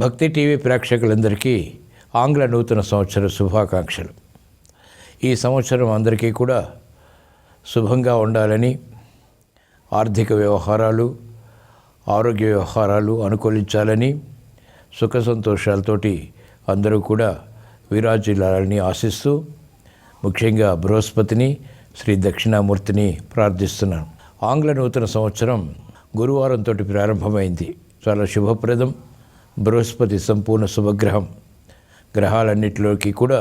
భక్తి టీవీ ప్రేక్షకులందరికీ ఆంగ్ల నూతన సంవత్సర శుభాకాంక్షలు. ఈ సంవత్సరం అందరికీ కూడా శుభంగా ఉండాలని, ఆర్థిక వ్యవహారాలు, ఆరోగ్య వ్యవహారాలు అనుకూలించాలని, సుఖ సంతోషాలతోటి అందరూ కూడా విరాజిల్లాలని ఆశిస్తూ ముఖ్యంగా బృహస్పతిని, శ్రీ దక్షిణామూర్తిని ప్రార్థిస్తున్నాను. ఆంగ్ల నూతన సంవత్సరం గురువారంతో ప్రారంభమైంది. చాలా శుభప్రదం. బృహస్పతి సంపూర్ణ శుభగ్రహం. గ్రహాలన్నిటిలోకి కూడా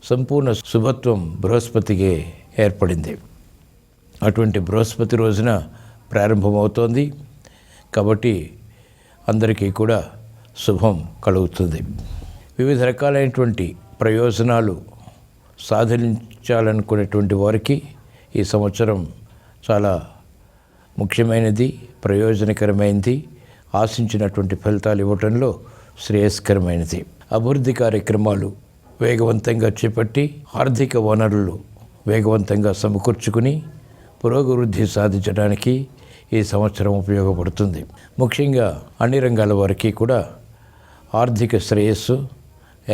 సంపూర్ణ శుభత్వం బృహస్పతికే ఏర్పడింది. అటువంటి బృహస్పతి రోజున ప్రారంభమవుతోంది కాబట్టి అందరికీ కూడా శుభం కలుగుతుంది. వివిధ రకాలైనటువంటి ప్రయోజనాలు సాధించాలనుకునేటువంటి వారికి ఈ సంవత్సరం చాలా ముఖ్యమైనది, ప్రయోజనకరమైనది, ఆశించినటువంటి ఫలితాలు ఇవ్వటంలో శ్రేయస్కరమైనది. అభివృద్ధి కార్యక్రమాలు వేగవంతంగా చేపట్టి ఆర్థిక వనరులు వేగవంతంగా సమకూర్చుకుని పురోభివృద్ధి సాధించడానికి ఈ సంవత్సరం ఉపయోగపడుతుంది. ముఖ్యంగా అన్ని రంగాల వారికి కూడా ఆర్థిక శ్రేయస్సు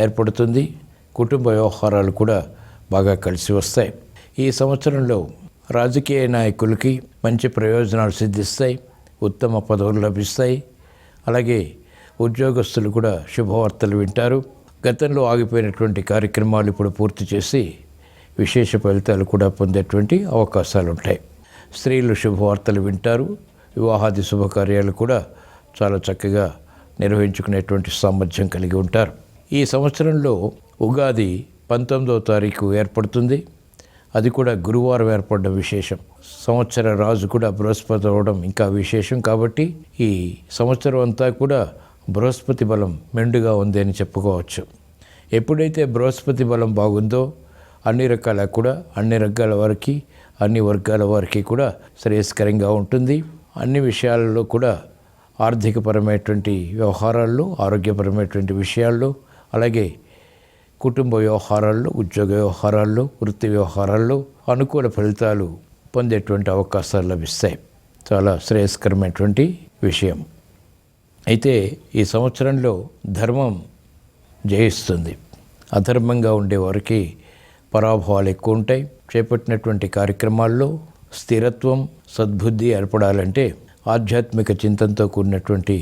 ఏర్పడుతుంది. కుటుంబ వ్యవహారాలు కూడా బాగా కలిసి వస్తాయి. ఈ సంవత్సరంలో రాజకీయ నాయకులకి మంచి ప్రయోజనాలు సిద్ధిస్తాయి, ఉత్తమ పదవులు లభిస్తాయి. అలాగే ఉద్యోగస్తులు కూడా శుభవార్తలు వింటారు. గతంలో ఆగిపోయినటువంటి కార్యక్రమాలు ఇప్పుడు పూర్తి చేసి విశేష ఫలితాలు కూడా పొందేటువంటి అవకాశాలు ఉంటాయి. స్త్రీలు శుభవార్తలు వింటారు. వివాహాది శుభకార్యాలు కూడా చాలా చక్కగా నిర్వహించుకునేటువంటి సామర్థ్యం కలిగి ఉంటారు. ఈ సంవత్సరంలో ఉగాది 19వ తారీఖు ఏర్పడుతుంది. అది కూడా గురువారం ఏర్పడడం విశేషం. సంవత్సర రాజు కూడా బృహస్పతి అవడం ఇంకా విశేషం. కాబట్టి ఈ సంవత్సరం అంతా కూడా బృహస్పతి బలం మెండుగా ఉంది అని చెప్పుకోవచ్చు. ఎప్పుడైతే బృహస్పతి బలం బాగుందో అన్ని రకాల వారికి, అన్ని వర్గాల వారికి కూడా శ్రేయస్కరంగా ఉంటుంది. అన్ని విషయాలలో కూడా ఆర్థికపరమైనటువంటి వ్యవహారాల్లో, ఆరోగ్యపరమైనటువంటి విషయాల్లో, అలాగే కుటుంబ వ్యవహారాల్లో, ఉద్యోగ వ్యవహారాల్లో, వృత్తి వ్యవహారాల్లో అనుకూల ఫలితాలు పొందేటువంటి అవకాశాలు లభిస్తాయి. చాలా శ్రేయస్కరమైనటువంటి విషయం. అయితే ఈ సంవత్సరంలో ధర్మం జయిస్తుంది. అధర్మంగా ఉండేవారికి పరాభవాలు ఎక్కువ ఉంటాయి. చేపట్టినటువంటి కార్యక్రమాల్లో స్థిరత్వం, సద్బుద్ధి ఏర్పడాలంటే ఆధ్యాత్మిక చింతనతో కూడినటువంటి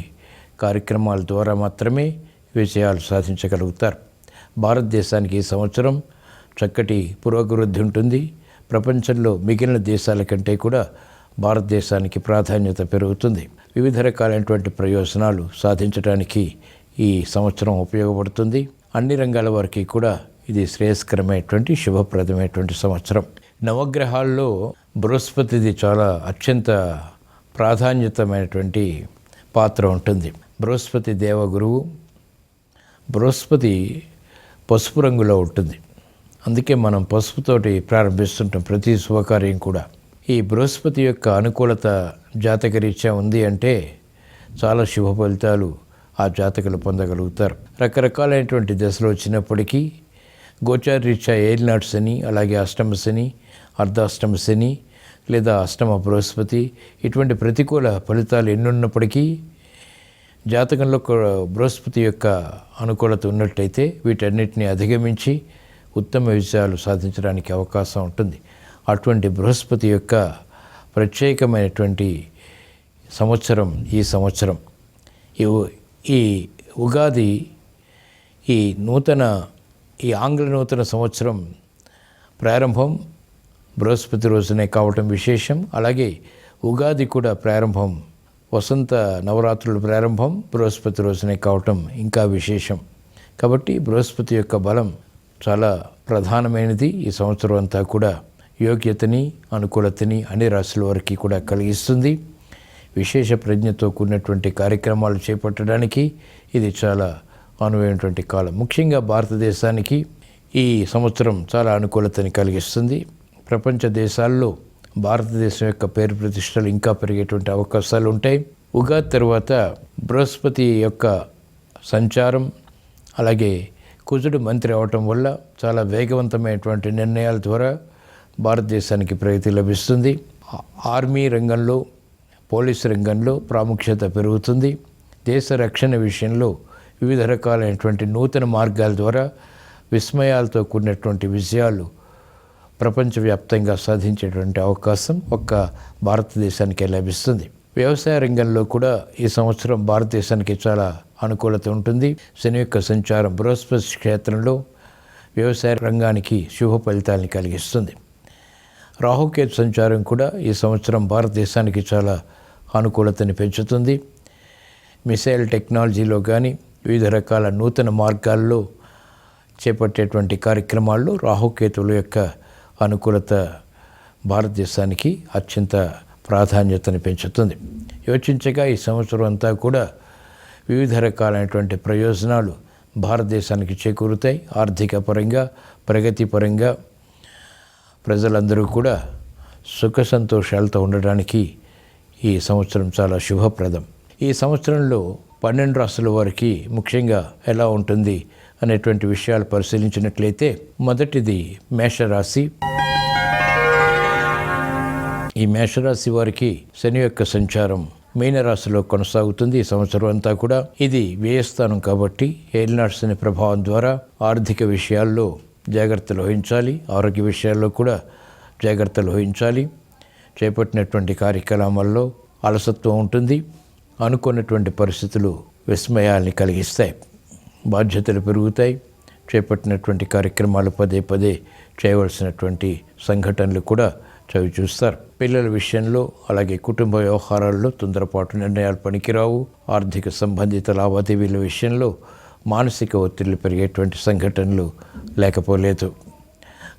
కార్యక్రమాల ద్వారా మాత్రమే విజయాలు సాధించగలుగుతారు. భారతదేశానికి ఈ సంవత్సరం చక్కటి పురోభివృద్ధి ఉంటుంది. ప్రపంచంలో మిగిలిన దేశాల కంటే కూడా భారతదేశానికి ప్రాధాన్యత పెరుగుతుంది. వివిధ రకాలైనటువంటి ప్రయోజనాలు సాధించడానికి ఈ సంవత్సరం ఉపయోగపడుతుంది. అన్ని రంగాల వారికి కూడా ఇది శ్రేయస్కరమైనటువంటి శుభప్రదమైనటువంటి సంవత్సరం. నవగ్రహాల్లో బృహస్పతిది చాలా అత్యంత ప్రాధాన్యతమైనటువంటి పాత్ర ఉంటుంది. బృహస్పతి దేవగురువు. బృహస్పతి పసుపు రంగులో ఉంటుంది. అందుకే మనం పసుపుతోటి ప్రారంభిస్తుంటాం ప్రతి శుభకార్యం కూడా. ఈ బృహస్పతి యొక్క అనుకూలత జాతకరీత్యా ఉంది అంటే చాలా శుభ ఫలితాలు ఆ జాతకులు పొందగలుగుతారు. రకరకాలైనటువంటి దశలు వచ్చినప్పటికీ గోచారరీత్యా ఏలినాటి శని, అలాగే అష్టమ శని, అర్ధాష్టమ శని లేదా అష్టమ బృహస్పతి ఇటువంటి ప్రతికూల ఫలితాలు ఎన్నున్నప్పటికీ జాతకంలో బృహస్పతి యొక్క అనుకూలత ఉన్నట్లయితే వీటన్నిటిని అధిగమించి ఉత్తమ విజయాలు సాధించడానికి అవకాశం ఉంటుంది. అటువంటి బృహస్పతి యొక్క ప్రత్యేకమైనటువంటి సంవత్సరం ఈ సంవత్సరం. ఈ ఉగాది ఈ ఆంగ్ల నూతన సంవత్సరం ప్రారంభం బృహస్పతి రోజునే కావటం విశేషం. అలాగే ఉగాది కూడా ప్రారంభం, వసంత నవరాత్రుల ప్రారంభం బృహస్పతి రోజునే కావటం ఇంకా విశేషం. కాబట్టి బృహస్పతి యొక్క బలం చాలా ప్రధానమైనది. ఈ సంవత్సరం అంతా కూడా యోగ్యతని, అనుకూలతని అన్ని రాశుల వారికి కూడా కలిగిస్తుంది. విశేష ప్రజ్ఞతో కూడినటువంటి కార్యక్రమాలు చేపట్టడానికి ఇది చాలా అనువైనటువంటి కాలం. ముఖ్యంగా భారతదేశానికి ఈ సంవత్సరం చాలా అనుకూలతని కలిగిస్తుంది. ప్రపంచ దేశాల్లో భారతదేశం యొక్క పేరు ప్రతిష్టలు ఇంకా పెరిగేటువంటి అవకాశాలు ఉంటాయి. ఉగాది తర్వాత బృహస్పతి యొక్క సంచారం, అలాగే కుజుడు మంత్రి అవటం వల్ల చాలా వేగవంతమైనటువంటి నిర్ణయాల ద్వారా భారతదేశానికి ప్రగతి లభిస్తుంది. ఆర్మీ రంగంలో, పోలీసు రంగంలో ప్రాముఖ్యత పెరుగుతుంది. దేశ రక్షణ విషయంలో వివిధ రకాలైనటువంటి నూతన మార్గాల ద్వారా విస్మయాలతో కూడినటువంటి విజయాలు ప్రపంచవ్యాప్తంగా సాధించేటువంటి అవకాశం ఒక్క భారతదేశానికే లభిస్తుంది. వ్యవసాయ రంగంలో కూడా ఈ సంవత్సరం భారతదేశానికి చాలా అనుకూలత ఉంటుంది. శని యొక్క సంచారం బృహస్పతి క్షేత్రంలో వ్యవసాయ రంగానికి శుభ ఫలితాలని కలిగిస్తుంది. రాహుకేతు సంచారం కూడా ఈ సంవత్సరం భారతదేశానికి చాలా అనుకూలతని పెంచుతుంది. మిసైల్ టెక్నాలజీలో కానీ వివిధ రకాల నూతన మార్గాల్లో చేపట్టేటువంటి కార్యక్రమాల్లో రాహుకేతువుల యొక్క అనుకూలత భారతదేశానికి అత్యంత ప్రాధాన్యతను పెంచుతుంది. యోచించగా ఈ సంవత్సరం అంతా కూడా వివిధ రకాలైనటువంటి ప్రయోజనాలు భారతదేశానికి చేకూరుతాయి. ఆర్థిక పరంగా, ప్రగతి పరంగా ప్రజలందరూ కూడా సుఖ సంతోషాలతో ఉండడానికి ఈ సంవత్సరం చాలా శుభప్రదం. ఈ సంవత్సరంలో 12 రాశుల వారికి ముఖ్యంగా ఎలా ఉంటుంది అనేటువంటి విషయాలు పరిశీలించినట్లయితే, మొదటిది మేషరాశి. ఈ మేషరాశి వారికి శని యొక్క సంచారం మీనరాశిలో కొనసాగుతుంది ఈ సంవత్సరం అంతా కూడా. ఇది వ్యయస్థానం కాబట్టి ఏలినాటి శని ప్రభావం ద్వారా ఆర్థిక విషయాల్లో జాగ్రత్తలు వహించాలి. ఆరోగ్య విషయాల్లో కూడా జాగ్రత్తలు వహించాలి. చేపట్టినటువంటి కార్యక్రమాల్లో అలసత్వం ఉంటుంది. అనుకున్నటువంటి పరిస్థితులు విస్మయాల్ని కలిగిస్తాయి. బాధ్యతలు పెరుగుతాయి. చేపట్టినటువంటి కార్యక్రమాలు పదే పదే చేయవలసినటువంటి సంఘటనలు కూడా చవి చూస్తారు. పిల్లల విషయంలో అలాగే కుటుంబ వ్యవహారాల్లో తొందరపాటు నిర్ణయాలు పనికిరావు. ఆర్థిక సంబంధిత లావాదేవీల విషయంలో మానసిక ఒత్తిళ్లు పెరిగేటువంటి సంఘటనలు లేకపోలేదు.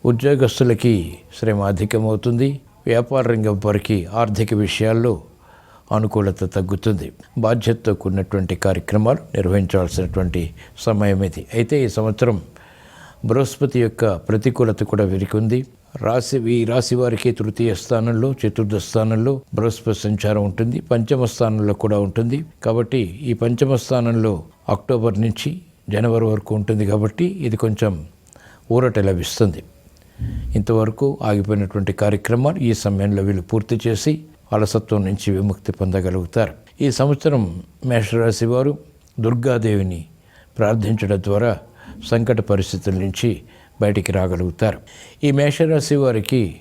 ఉద్యోగస్తులకి శ్రమ అధికమవుతుంది. వ్యాపార రంగం వారికి ఆర్థిక విషయాల్లో అనుకూలత తగ్గుతుంది. బాధ్యతతో కూడినటువంటి కార్యక్రమాలు నిర్వహించాల్సినటువంటి సమయం ఇది. అయితే ఈ సంవత్సరం బృహస్పతి యొక్క ప్రతికూలత కూడా వీరికి ఉంది. ఈ రాశి వారికి తృతీయ స్థానంలో, చతుర్థ స్థానంలో బృహస్పతి సంచారం ఉంటుంది. పంచమ స్థానంలో కూడా ఉంటుంది. కాబట్టి ఈ పంచమ స్థానంలో అక్టోబర్ నుంచి జనవరి వరకు ఉంటుంది. కాబట్టి ఇది కొంచెం ఊరట లభిస్తుంది. ఇంతవరకు ఆగిపోయినటువంటి కార్యక్రమాలు ఈ సమయంలో వీళ్ళు పూర్తి చేసి అలసత్వం నుంచి విముక్తి పొందగలుగుతారు. ఈ సంవత్సరం మేషరాశి వారు దుర్గాదేవిని ప్రార్థించడం ద్వారా సంకట పరిస్థితుల నుంచి బయటికి రాగలుగుతారు. ఈ మేషరాశి వారికి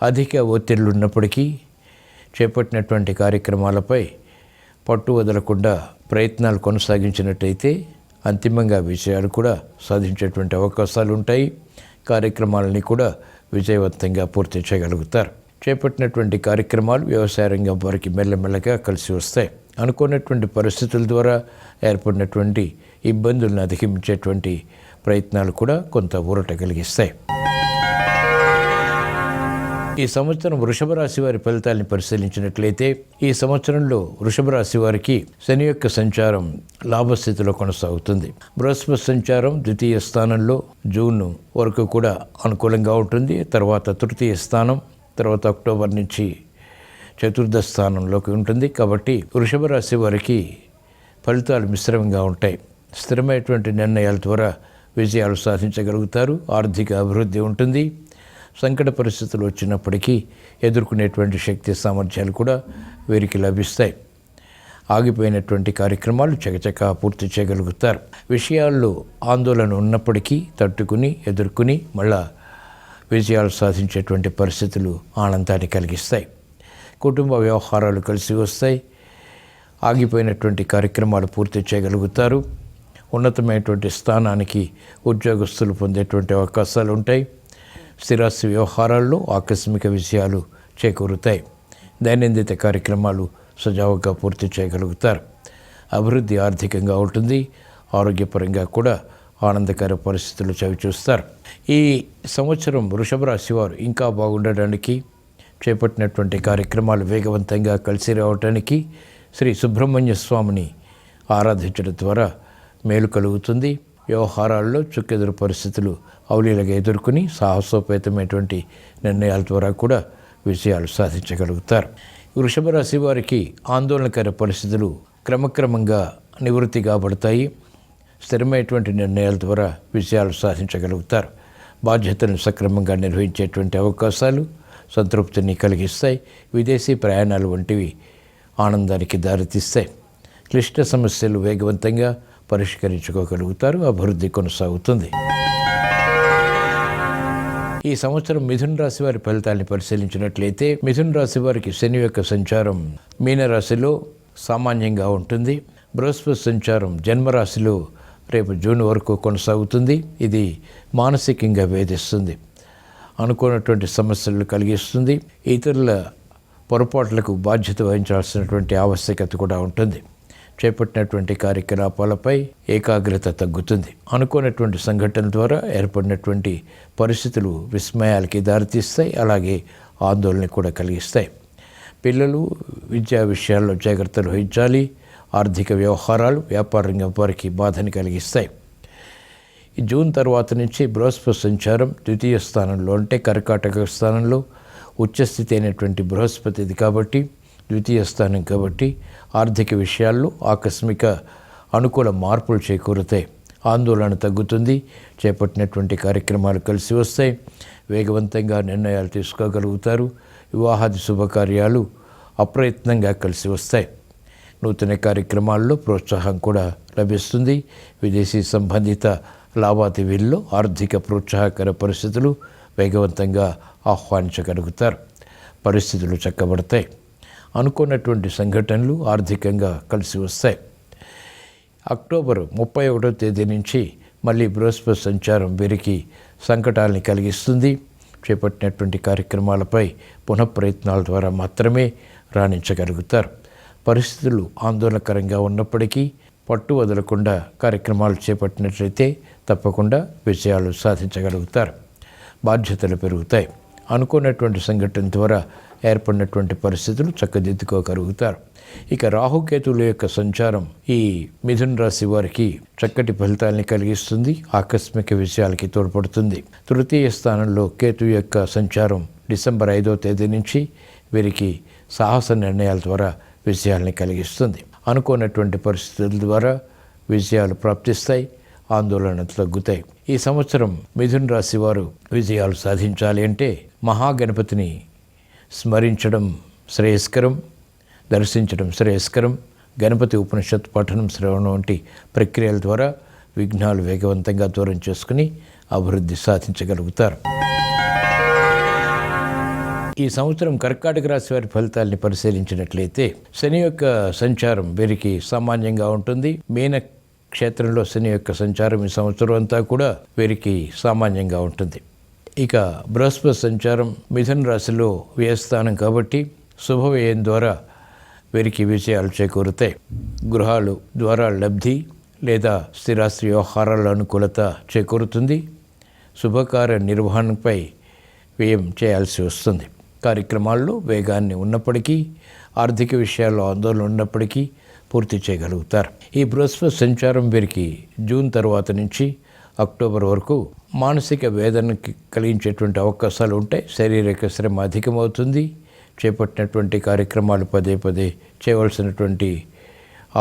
అధిక ఒత్తిళ్లు ఉన్నప్పటికీ చేపట్టినటువంటి కార్యక్రమాలపై పట్టు వదలకుండా ప్రయత్నాలు కొనసాగించినట్టయితే అంతిమంగా విజయాలు కూడా సాధించేటువంటి అవకాశాలు ఉంటాయి. కార్యక్రమాలని కూడా విజయవంతంగా పూర్తి చేయగలుగుతారు. చేపట్టినటువంటి కార్యక్రమాలు వ్యవసాయ రంగం వారికి మెల్లమెల్లగా కలిసి వస్తాయి. అనుకున్నటువంటి పరిస్థితుల ద్వారా ఏర్పడినటువంటి ఇబ్బందులను అధిగమించేటువంటి ప్రయత్నాలు కూడా కొంత ఊరట కలిగిస్తాయి. ఈ సంవత్సరం వృషభ రాశి వారి ఫలితాలను పరిశీలించినట్లయితే, ఈ సంవత్సరంలో వృషభ రాశి వారికి శని యొక్క సంచారం లాభస్థితిలో కొనసాగుతుంది. బృహస్పతి సంచారం ద్వితీయ స్థానంలో జూన్ వరకు కూడా అనుకూలంగా ఉంటుంది. తర్వాత తృతీయ స్థానం, తర్వాత అక్టోబర్ నుంచి చతుర్థ స్థానంలోకి ఉంటుంది. కాబట్టి వృషభ రాశి వారికి ఫలితాలు మిశ్రమంగా ఉంటాయి. స్థిరమైనటువంటి నిర్ణయాల ద్వారా విజయాలు సాధించగలుగుతారు. ఆర్థిక అభివృద్ధి ఉంటుంది. సంకట పరిస్థితులు వచ్చినప్పటికీ ఎదుర్కొనేటువంటి శక్తి సామర్థ్యాలు కూడా వీరికి లభిస్తాయి. ఆగిపోయినటువంటి కార్యక్రమాలు చకచకా పూర్తి చేయగలుగుతారు. విషయాల్లో ఆందోళన ఉన్నప్పటికీ తట్టుకుని ఎదుర్కొని మళ్ళా విజయాలు సాధించేటువంటి పరిస్థితులు ఆనందాన్ని కలిగిస్తాయి. కుటుంబ వ్యవహారాలు కలిసి వస్తాయి. ఆగిపోయినటువంటి కార్యక్రమాలు పూర్తి చేయగలుగుతారు. ఉన్నతమైనటువంటి స్థానానికి ఉద్యోగస్తులు పొందేటువంటి అవకాశాలు ఉంటాయి. స్థిరాస్తి వ్యవహారాల్లో ఆకస్మిక విజయాలు చేకూరుతాయి. దైనందిన కార్యక్రమాలు సజావుగా పూర్తి చేయగలుగుతారు. అభివృద్ధి ఆర్థికంగా ఉంటుంది. ఆరోగ్యపరంగా కూడా ఆనందకర పరిస్థితులు చవిచూస్తారు. ఈ సంవత్సరం వృషభ రాశి వారు ఇంకా బాగుండడానికి, చేపట్టినటువంటి కార్యక్రమాలు వేగవంతంగా కలిసి రావడానికి శ్రీ సుబ్రహ్మణ్య స్వామిని ఆరాధించడం ద్వారా మేలు కలుగుతుంది. వ్యవహారాల్లో చుక్కెదురు పరిస్థితులు అవలీలగా ఎదుర్కొని సాహసోపేతమైనటువంటి నిర్ణయాల ద్వారా కూడా విజయాలు సాధించగలుగుతారు. వృషభ రాశి వారికి ఆందోళనకర పరిస్థితులు క్రమక్రమంగా నివృత్తి కాబడతాయి. స్థిరమైనటువంటి నిర్ణయాల ద్వారా విజయాలు సాధించగలుగుతారు. బాధ్యతలను సక్రమంగా నిర్వహించేటువంటి అవకాశాలు సంతృప్తిని కలిగిస్తాయి. విదేశీ ప్రయాణాలు వంటివి ఆనందానికి దారితీస్తాయి. క్లిష్ట సమస్యలు వేగవంతంగా పరిష్కరించుకోగలుగుతారు. అభివృద్ధి కొనసాగుతుంది. ఈ సంవత్సరం మిథున రాశి వారి ఫలితాన్ని పరిశీలించినట్లయితే మిథున రాశి వారికి శని యొక్క సంచారం మీనరాశిలో సామాన్యంగా ఉంటుంది. బృహస్పతి సంచారం జన్మరాశిలో రేపు జూన్ వరకు కొనసాగుతుంది. ఇది మానసికంగా వేధిస్తుంది, అనుకున్నటువంటి సమస్యలు కలిగిస్తుంది. ఇతరుల పొరపాట్లకు బాధ్యత వహించాల్సినటువంటి ఆవశ్యకత కూడా ఉంటుంది. చేపట్టినటువంటి కార్యకలాపాలపై ఏకాగ్రత తగ్గుతుంది. అనుకున్నటువంటి సంఘటనల ద్వారా ఏర్పడినటువంటి పరిస్థితులు విస్మయాలకి దారితీస్తాయి, అలాగే ఆందోళన కూడా కలిగిస్తాయి. పిల్లలు విద్యా విషయాల్లో జాగ్రత్తలు వహించాలి. ఆర్థిక వ్యవహారాలు వ్యాపార రంగం వారికి బాధని కలిగిస్తాయి. ఈ జూన్ తర్వాత నుంచి బృహస్పతి సంచారం ద్వితీయ స్థానంలో, అంటే కర్కాటక స్థానంలో ఉచ్చస్థితి అయినటువంటి బృహస్పతిది కాబట్టి, ద్వితీయ స్థానం కాబట్టి ఆర్థిక విషయాల్లో ఆకస్మిక అనుకూల మార్పులు చేకూరుతాయి. ఆందోళన తగ్గుతుంది. చేపట్టినటువంటి కార్యక్రమాలు కలిసి వస్తాయి. వేగవంతంగా నిర్ణయాలు తీసుకోగలుగుతారు. వివాహాది శుభకార్యాలు అప్రయత్నంగా కలిసి వస్తాయి. నూతన కార్యక్రమాల్లో ప్రోత్సాహం కూడా లభిస్తుంది. విదేశీ సంబంధిత లావాదేవీల్లో ఆర్థిక ప్రోత్సాహకర పరిస్థితులు వేగవంతంగా ఆహ్వానించగలుగుతారు. పరిస్థితులు చక్కబడతాయి. అనుకున్నటువంటి సంఘటనలు ఆర్థికంగా కలిసి వస్తాయి. అక్టోబర్ 31వ తేదీ నుంచి మళ్ళీ బృహస్పతి సంచారం వీరికి సంకటాలని కలిగిస్తుంది. చేపట్టినటువంటి కార్యక్రమాలపై పునఃప్రయత్నాల ద్వారా మాత్రమే రాణించగలుగుతారు. పరిస్థితులు ఆందోళనకరంగా ఉన్నప్పటికీ పట్టు వదలకుండా కార్యక్రమాలు చేపట్టినట్లయితే తప్పకుండా విజయాలు సాధించగలుగుతారు. బాధ్యతలు పెరుగుతాయి. అనుకున్నటువంటి సంఘటన ద్వారా ఏర్పడినటువంటి పరిస్థితులు చక్కదిద్దుకోగలుగుతారు. ఇక రాహుకేతువుల యొక్క సంచారం ఈ మిథున రాశి వారికి చక్కటి ఫలితాలని కలిగిస్తుంది. ఆకస్మిక విషయాలకి తోడ్పడుతుంది. తృతీయ స్థానంలో కేతు యొక్క సంచారం డిసెంబర్ 5వ తేదీ నుంచి వీరికి సాహస నిర్ణయాల ద్వారా విజయాల్ని కలిగిస్తుంది. అనుకోనటువంటి పరిస్థితుల ద్వారా విజయాలు ప్రాప్తిస్తాయి. ఆందోళన తగ్గుతాయి. ఈ సంవత్సరం మిథున రాశి వారు విజయాలు సాధించాలి అంటే మహాగణపతిని స్మరించడం శ్రేయస్కరం, దర్శించడం శ్రేయస్కరం. గణపతి ఉపనిషత్ పఠనం, శ్రవణం వంటి ప్రక్రియల ద్వారా విఘ్నాలు వేగవంతంగా దూరం చేసుకుని అభివృద్ధి సాధించగలుగుతారు. ఈ సంవత్సరం కర్కాటక రాశి వారి ఫలితాలని పరిశీలించినట్లయితే శని యొక్క సంచారం వీరికి సామాన్యంగా ఉంటుంది. మీన క్షేత్రంలో శని యొక్క సంచారం ఈ సంవత్సరం అంతా కూడా వీరికి సామాన్యంగా ఉంటుంది. ఇక బృహస్పతి సంచారం మిథున రాశిలో వ్యయస్థానం కాబట్టి శుభవ్యయం ద్వారా వీరికి విజయాలు చేకూరుతాయి. గృహాలు ద్వారా లబ్ధి లేదా స్థిరాస్తి వ్యవహారాల అనుకూలత చేకూరుతుంది. శుభకార్య నిర్వహణపై వ్యయం చేయాల్సి వస్తుంది. కార్యక్రమాల్లో వేగాన్ని ఉన్నప్పటికీ, ఆర్థిక విషయాల్లో ఆందోళన ఉన్నప్పటికీ పూర్తి చేయగలుగుతారు. ఈ బృహస్పతి సంచారం వీరికి జూన్ తర్వాత నుంచి అక్టోబర్ వరకు మానసిక వేదనకి కలిగించేటువంటి అవకాశాలు ఉంటాయి. శారీరక శ్రమ అధికమవుతుంది. చేపట్టినటువంటి కార్యక్రమాలు పదే పదే చేయవలసినటువంటి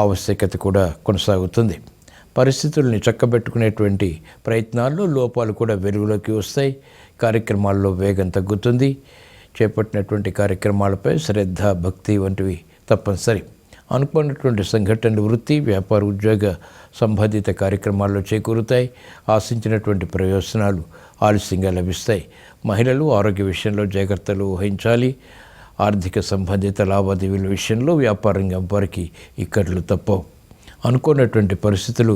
ఆవశ్యకత కూడా కొనసాగుతుంది. పరిస్థితుల్ని చక్కబెట్టుకునేటువంటి ప్రయత్నాల్లో లోపాలు కూడా వెలుగులోకి వస్తాయి. కార్యక్రమాల్లో వేగం తగ్గుతుంది. చేపట్టినటువంటి కార్యక్రమాలపై శ్రద్ధ, భక్తి వంటివి తప్పనిసరి. అనుకున్నటువంటి సంఘటనలు వృత్తి, వ్యాపార, ఉద్యోగ సంబంధిత కార్యక్రమాల్లో చేకూరుతాయి. ఆశించినటువంటి ప్రయోజనాలు ఆలస్యంగా లభిస్తాయి. మహిళలు ఆరోగ్య విషయంలో జాగ్రత్తలు వహించాలి. ఆర్థిక సంబంధిత లావాదేవీల విషయంలో వ్యాపార రంగం వారికి ఇక్కట్లు తప్పవు. అనుకున్నటువంటి పరిస్థితులు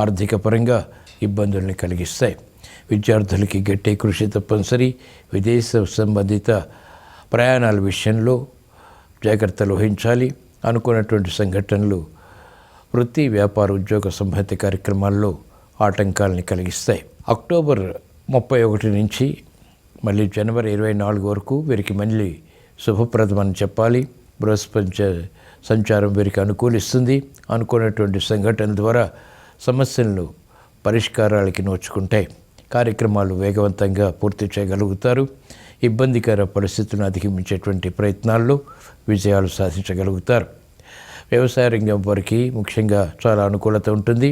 ఆర్థిక పరంగా ఇబ్బందుల్ని కలిగిస్తాయి. విద్యార్థులకి గట్టి కృషి తప్పనిసరి. విదేశ సంబంధిత ప్రయాణాల విషయంలో జాగ్రత్తలు వహించాలి. అనుకున్నటువంటి సంఘటనలు వృత్తి, వ్యాపార, ఉద్యోగ సంబంధిత కార్యక్రమాల్లో ఆటంకాలని కలిగిస్తాయి. అక్టోబర్ 31 నుంచి మళ్ళీ జనవరి 24 వరకు వీరికి మళ్ళీ శుభప్రదమని చెప్పాలి. బృహస్పతి సంచారం వీరికి అనుకూలిస్తుంది. అనుకున్నటువంటి సంఘటనల ద్వారా సమస్యలను పరిష్కారాలకి నోచుకుంటాయి. కార్యక్రమాలు వేగవంతంగా పూర్తి చేయగలుగుతారు. ఇబ్బందికర పరిస్థితులను అధిగమించేటువంటి ప్రయత్నాల్లో విజయాలు సాధించగలుగుతారు. వ్యవసాయ రంగం వారికి ముఖ్యంగా చాలా అనుకూలత ఉంటుంది.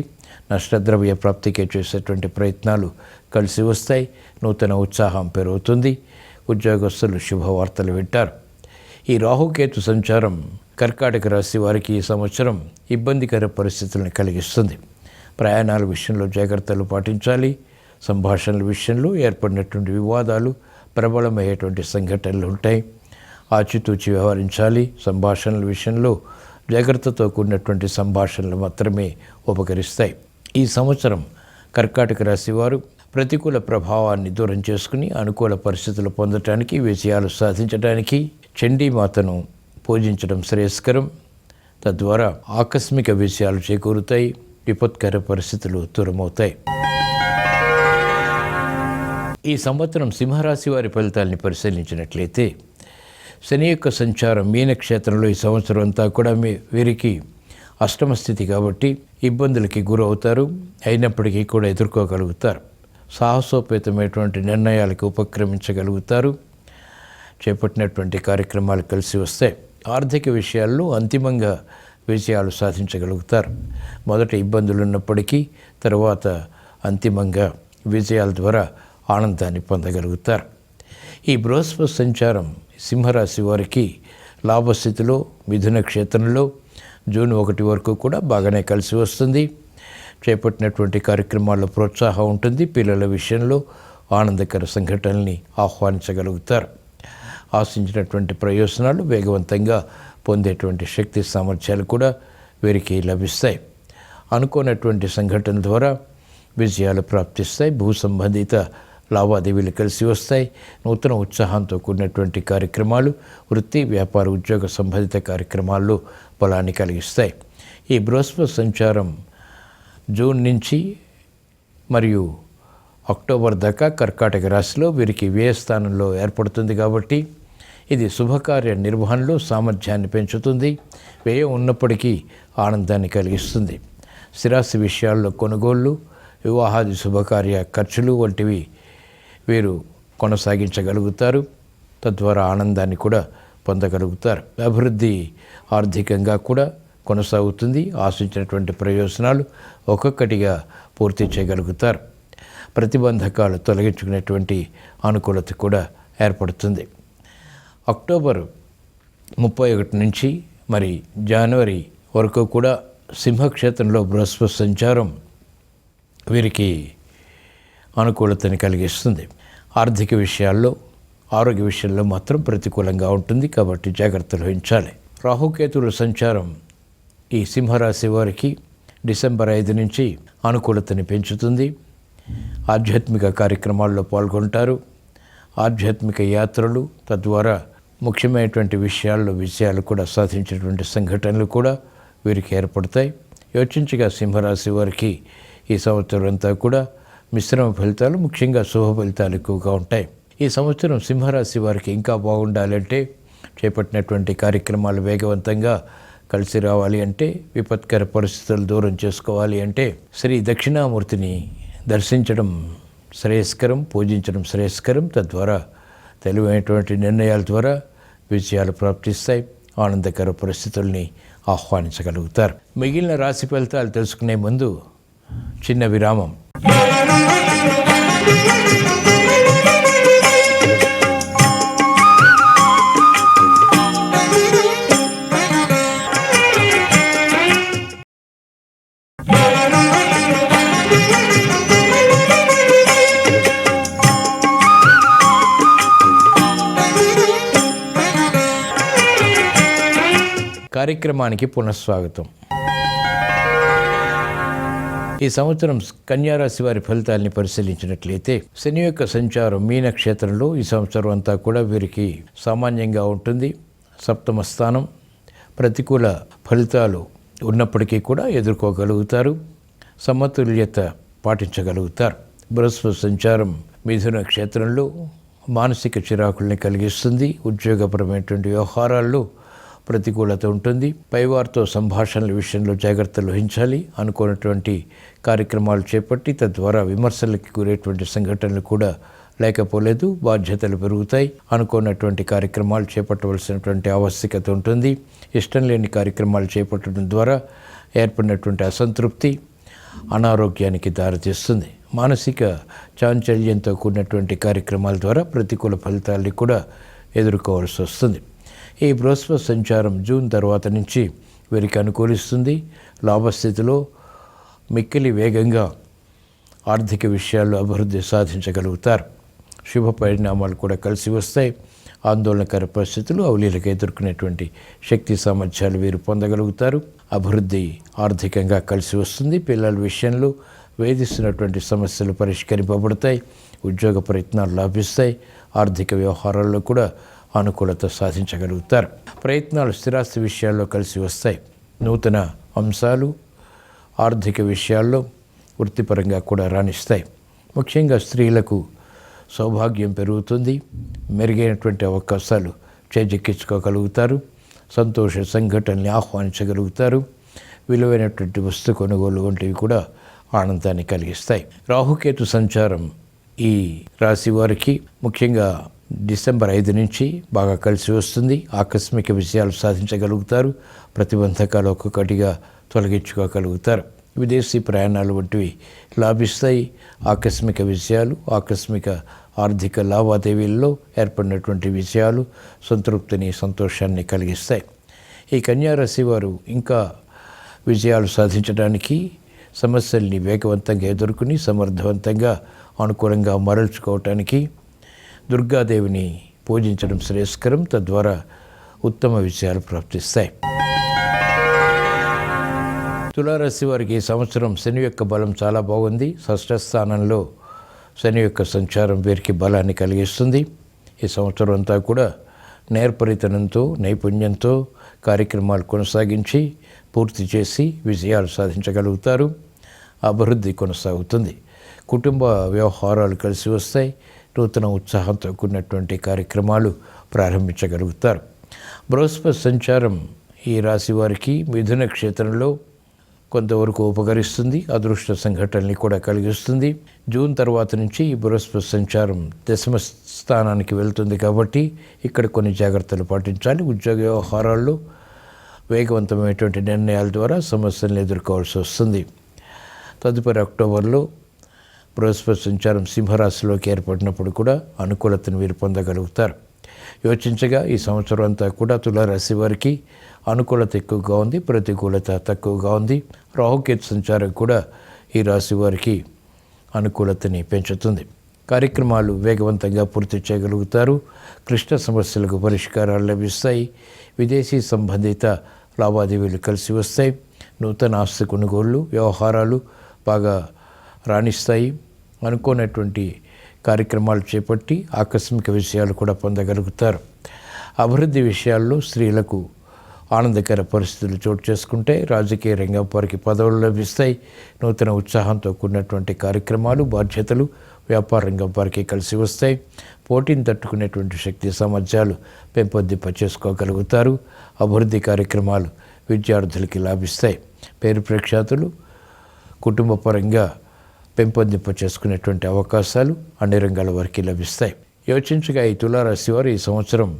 నష్టద్రవ్య ప్రాప్తికే చేసేటువంటి ప్రయత్నాలు కలిసి వస్తాయి. నూతన ఉత్సాహం పెరుగుతుంది. ఉద్యోగస్తులు శుభవార్తలు వింటారు. ఈ రాహుకేతు సంచారం కర్కాటక రాశి వారికి ఈ సంవత్సరం ఇబ్బందికర పరిస్థితులను కలిగిస్తుంది. ప్రయాణాల విషయంలో జాగ్రత్తలు పాటించాలి. సంభాషణల విషయంలో ఏర్పడినటువంటి వివాదాలు ప్రబలమయ్యేటువంటి సంఘటనలు ఉంటాయి. ఆచితూచి వ్యవహరించాలి. సంభాషణల విషయంలో జాగ్రత్తతో కూడినటువంటి సంభాషణలు మాత్రమే ఉపకరిస్తాయి. ఈ సంవత్సరం కర్కాటక రాశి వారు ప్రతికూల ప్రభావాన్ని దూరం చేసుకుని అనుకూల పరిస్థితులు పొందటానికి, విజయాలు సాధించడానికి చండీమాతను పూజించడం శ్రేయస్కరం. తద్వారా ఆకస్మిక విజయాలు చేకూరుతాయి. విపత్కర పరిస్థితులు దూరమవుతాయి. ఈ సంవత్సరం సింహరాశి వారి ఫలితాలని పరిశీలించినట్లయితే శని యొక్క సంచారం మీనక్షేత్రంలో ఈ సంవత్సరం అంతా కూడా వీరికి అష్టమ స్థితి కాబట్టి ఇబ్బందులకి గురవుతారు. అయినప్పటికీ కూడా ఎదుర్కోగలుగుతారు. సాహసోపేతమైనటువంటి నిర్ణయాలకు ఉపక్రమించగలుగుతారు. చేపట్టినటువంటి కార్యక్రమాలు కలిసి వస్తాయి. ఆర్థిక విషయాల్లో అంతిమంగా విజయాలు సాధించగలుగుతారు. మొదట ఇబ్బందులు ఉన్నప్పటికీ తర్వాత అంతిమంగా విజయాల ద్వారా ఆనందాన్ని పొందగలుగుతారు. ఈ బృహస్పతి సంచారం సింహరాశి వారికి లాభస్థితిలో మిథున క్షేత్రంలో జూన్ 1 వరకు కూడా బాగానే కలిసి వస్తుంది. చేపట్టినటువంటి కార్యక్రమాల్లో ప్రోత్సాహం ఉంటుంది. పిల్లల విషయంలో ఆనందకర సంఘటనల్ని ఆహ్వానించగలుగుతారు. ఆశించినటువంటి ప్రయోజనాలు వేగవంతంగా పొందేటువంటి శక్తి సామర్థ్యాలు కూడా వీరికి లభిస్తాయి. అనుకోనటువంటి సంఘటన ద్వారా విజయాలు ప్రాప్తిస్తాయి. భూ సంబంధిత లావాదేవీలు కలిసి వస్తాయి. నూతన ఉత్సాహంతో కూడినటువంటి కార్యక్రమాలు వృత్తి, వ్యాపార, ఉద్యోగ సంబంధిత కార్యక్రమాల్లో బలాన్ని కలిగిస్తాయి. ఈ బృహస్పతి సంచారం జూన్ నుంచి మరియు అక్టోబర్ దాకా కర్కాటక రాశిలో వీరికి వ్యయ స్థానంలో ఏర్పడుతుంది కాబట్టి ఇది శుభకార్య నిర్వహణలో సామర్థ్యాన్ని పెంచుతుంది. వ్యయం ఉన్నప్పటికీ ఆనందాన్ని కలిగిస్తుంది. స్థిరాస్తి విషయాల్లో కొనుగోళ్ళు, వివాహాది శుభకార్య ఖర్చులు వంటివి వీరు కొనసాగించగలుగుతారు. తద్వారా ఆనందాన్ని కూడా పొందగలుగుతారు. అభివృద్ధి ఆర్థికంగా కూడా కొనసాగుతుంది. ఆశించినటువంటి ప్రయోజనాలు ఒక్కొక్కటిగా పూర్తి చేయగలుగుతారు. ప్రతిబంధకాలు తొలగించుకునేటువంటి అనుకూలత కూడా ఏర్పడుతుంది. అక్టోబర్ 31 నుంచి మరి జనవరి వరకు కూడా సింహక్షేత్రంలో బృహస్పతి సంచారం వీరికి అనుకూలతని కలిగిస్తుంది. ఆర్థిక విషయాల్లో, ఆరోగ్య విషయంలో మాత్రం ప్రతికూలంగా ఉంటుంది కాబట్టి జాగ్రత్తలు వహించాలి. రాహుకేతువుల సంచారం ఈ సింహరాశి వారికి డిసెంబర్ 5 నుంచి అనుకూలతని పెంచుతుంది. ఆధ్యాత్మిక కార్యక్రమాల్లో పాల్గొంటారు. ఆధ్యాత్మిక యాత్రలు, తద్వారా ముఖ్యమైనటువంటి విషయాల్లో విజయాలు కూడా సాధించేటువంటి సంఘటనలు కూడా వీరికి ఏర్పడతాయి. యోచించగా సింహరాశి వారికి ఈ సంవత్సరం అంతా కూడా మిశ్రమ ఫలితాలు, ముఖ్యంగా శుభ ఫలితాలు ఎక్కువగా ఉంటాయి. ఈ సంవత్సరం సింహరాశి వారికి ఇంకా బాగుండాలంటే, చేపట్టినటువంటి కార్యక్రమాలు వేగవంతంగా కలిసి రావాలి అంటే, విపత్కర పరిస్థితులు దూరం చేసుకోవాలి అంటే శ్రీ దక్షిణామూర్తిని దర్శించడం శ్రేయస్కరం, పూజించడం శ్రేయస్కరం. తద్వారా తెలివైనటువంటి నిర్ణయాల ద్వారా విజయాలు ప్రాప్తిస్తాయి. ఆనందకర పరిస్థితుల్ని ఆహ్వానించగలుగుతారు. మిగిలిన రాశి ఫలితాలు తెలుసుకునే ముందు చిన్న విరామం. కార్యక్రమానికి పునఃస్వాగతం. ఈ సంవత్సరం కన్యారాశి వారి ఫలితాలని పరిశీలించినట్లయితే శని యొక్క సంచారం మీనక్షేత్రంలో ఈ సంవత్సరం అంతా కూడా వీరికి సామాన్యంగా ఉంటుంది. సప్తమ స్థానం. ప్రతికూల ఫలితాలు ఉన్నప్పటికీ కూడా ఎదుర్కోగలుగుతారు. సమతుల్యత పాటించగలుగుతారు. బృహస్పతి సంచారం మిథున క్షేత్రంలో మానసిక చిరాకుల్ని కలిగిస్తుంది. ఉద్యోగపరమైనటువంటి వ్యవహారాల్లో ప్రతికూలత ఉంటుంది. పైవారితో సంభాషణల విషయంలో జాగ్రత్తలు వహించాలి. అనుకున్నటువంటి కార్యక్రమాలు చేపట్టి తద్వారా విమర్శలకు గురేటువంటి సంఘటనలు కూడా లేకపోలేదు. బాధ్యతలు పెరుగుతాయి. అనుకున్నటువంటి కార్యక్రమాలు చేపట్టవలసినటువంటి ఆవశ్యకత ఉంటుంది. ఇష్టం లేని కార్యక్రమాలు చేపట్టడం ద్వారా ఏర్పడినటువంటి అసంతృప్తి అనారోగ్యానికి దారితీస్తుంది. మానసిక చాంచల్యంతో కూడినటువంటి కార్యక్రమాల ద్వారా ప్రతికూల ఫలితాల్ని కూడా ఎదుర్కోవాల్సి వస్తుంది. ఈ బృహస్పతి సంచారం జూన్ తర్వాత నుంచి వీరికి అనుకూలిస్తుంది. లాభస్థితిలో మిక్కిలి వేగంగా ఆర్థిక విషయాల్లో అభివృద్ధి సాధించగలుగుతారు. శుభ పరిణామాలు కూడా కలిసి వస్తాయి. ఆందోళనకర పరిస్థితులు అవలీలకు ఎదుర్కొనేటువంటి శక్తి సామర్థ్యాలు వీరు పొందగలుగుతారు. అభివృద్ధి ఆర్థికంగా కలిసి వస్తుంది. పిల్లల విషయంలో వేధిస్తున్నటువంటి సమస్యలు పరిష్కరింపబడతాయి. ఉద్యోగ ప్రయత్నాలు లాభిస్తాయి. ఆర్థిక వ్యవహారాల్లో కూడా అనుకూలత సాధించగలుగుతారు. ప్రయత్నాలు స్థిరాస్తి విషయాల్లో కలిసి వస్తాయి. నూతన అంశాలు ఆర్థిక విషయాల్లో వృత్తిపరంగా కూడా రాణిస్తాయి. ముఖ్యంగా స్త్రీలకు సౌభాగ్యం పెరుగుతుంది. మెరుగైనటువంటి అవకాశాలు చేజిక్కించుకోగలుగుతారు. సంతోష సంఘటనల్ని ఆహ్వానించగలుగుతారు. విలువైనటువంటి వస్తు కొనుగోలు వంటివి కూడా ఆనందాన్ని కలిగిస్తాయి. రాహుకేతు సంచారం ఈ రాశి వారికి ముఖ్యంగా డిసెంబర్ 5 నుంచి బాగా కలిసి వస్తుంది. ఆకస్మిక విజయాలు సాధించగలుగుతారు. ప్రతిబంధకాలు ఒక్కొక్కటిగా తొలగించుకోగలుగుతారు. విదేశీ ప్రయాణాలు వంటివి లాభిస్తాయి. ఆకస్మిక విజయాలు, ఆకస్మిక ఆర్థిక లావాదేవీల్లో ఏర్పడినటువంటి విజయాలు సంతృప్తిని, సంతోషాన్ని కలిగిస్తాయి. ఈ కన్యారాశి వారు ఇంకా విజయాలు సాధించడానికి సమస్యల్ని వేగవంతంగా ఎదుర్కొని సమర్థవంతంగా అనుకూలంగా మరల్చుకోవటానికి దుర్గాదేవిని పూజించడం శ్రేయస్కరం. తద్వారా ఉత్తమ విజయాలు ప్రాప్తిస్తాయి. తులారాశి వారికి ఈ సంవత్సరం శని యొక్క బలం చాలా బాగుంది. షష్ఠ స్థానంలో శని యొక్క సంచారం వీరికి బలాన్ని కలిగిస్తుంది. ఈ సంవత్సరం అంతా కూడా నేర్పరితనంతో, నైపుణ్యంతో కార్యక్రమాలు కొనసాగించి పూర్తి చేసి విజయాలు సాధించగలుగుతారు. అభివృద్ధి కొనసాగుతుంది. కుటుంబ వ్యవహారాలు కలిసి వస్తాయి. నూతన ఉత్సాహంతో కూడినటువంటి కార్యక్రమాలు ప్రారంభించగలుగుతారు. బృహస్పతి సంచారం ఈ రాశి వారికి మిథున క్షేత్రంలో కొంతవరకు ఉపకరిస్తుంది. అదృష్ట సంఘటనల్ని కూడా కలిగిస్తుంది. జూన్ తర్వాత నుంచి ఈ బృహస్పతి సంచారం దశమ స్థానానికి వెళ్తుంది కాబట్టి ఇక్కడ కొన్ని జాగ్రత్తలు పాటించాలి. ఉద్యోగ వ్యవహారాల్లో వేగవంతమైనటువంటి నిర్ణయాల ద్వారా సమస్యలను ఎదుర్కోవాల్సి వస్తుంది. తదుపరి అక్టోబర్లో బృహస్పతి సంచారం సింహరాశిలోకి ఏర్పడినప్పుడు కూడా అనుకూలతను వీరు పొందగలుగుతారు. యోచించగా ఈ సంవత్సరం అంతా కూడా తులారాశి వారికి అనుకూలత ఎక్కువగా ఉంది, ప్రతికూలత తక్కువగా ఉంది. రాహుకేతు సంచారం కూడా ఈ రాశి వారికి అనుకూలతని పెంచుతుంది. కార్యక్రమాలు వేగవంతంగా పూర్తి చేయగలుగుతారు. క్లిష్ట సమస్యలకు పరిష్కారాలు లభిస్తాయి. విదేశీ సంబంధిత లావాదేవీలు కలిసి వస్తాయి. నూతన ఆస్తి కొనుగోళ్లు, వ్యవహారాలు బాగా రాణిస్తాయి. అనుకోనటువంటి కార్యక్రమాలు చేపట్టి ఆకస్మిక విషయాలు కూడా పొందగలుగుతారు. అభివృద్ధి విషయాల్లో స్త్రీలకు ఆనందకర పరిస్థితులు చోటు చేసుకుంటే రాజకీయ రంగం వారికి పదవులు లభిస్తాయి. నూతన ఉత్సాహంతో కూడినటువంటి కార్యక్రమాలు, బాధ్యతలు వ్యాపార రంగం వారికి కలిసి వస్తాయి. పోటీని తట్టుకునేటువంటి శక్తి సామర్థ్యాలు పెంపొందింప చేసుకోగలుగుతారు. అభివృద్ధి కార్యక్రమాలు విద్యార్థులకి లాభిస్తాయి. పేరు ప్రఖ్యాతులు కుటుంబ పరంగా పెంపొందింప చేసుకునేటువంటి అవకాశాలు అన్ని రంగాల వారికి లభిస్తాయి. యోచించగా ఈ తులారాశి వారు ఈ సంవత్సరం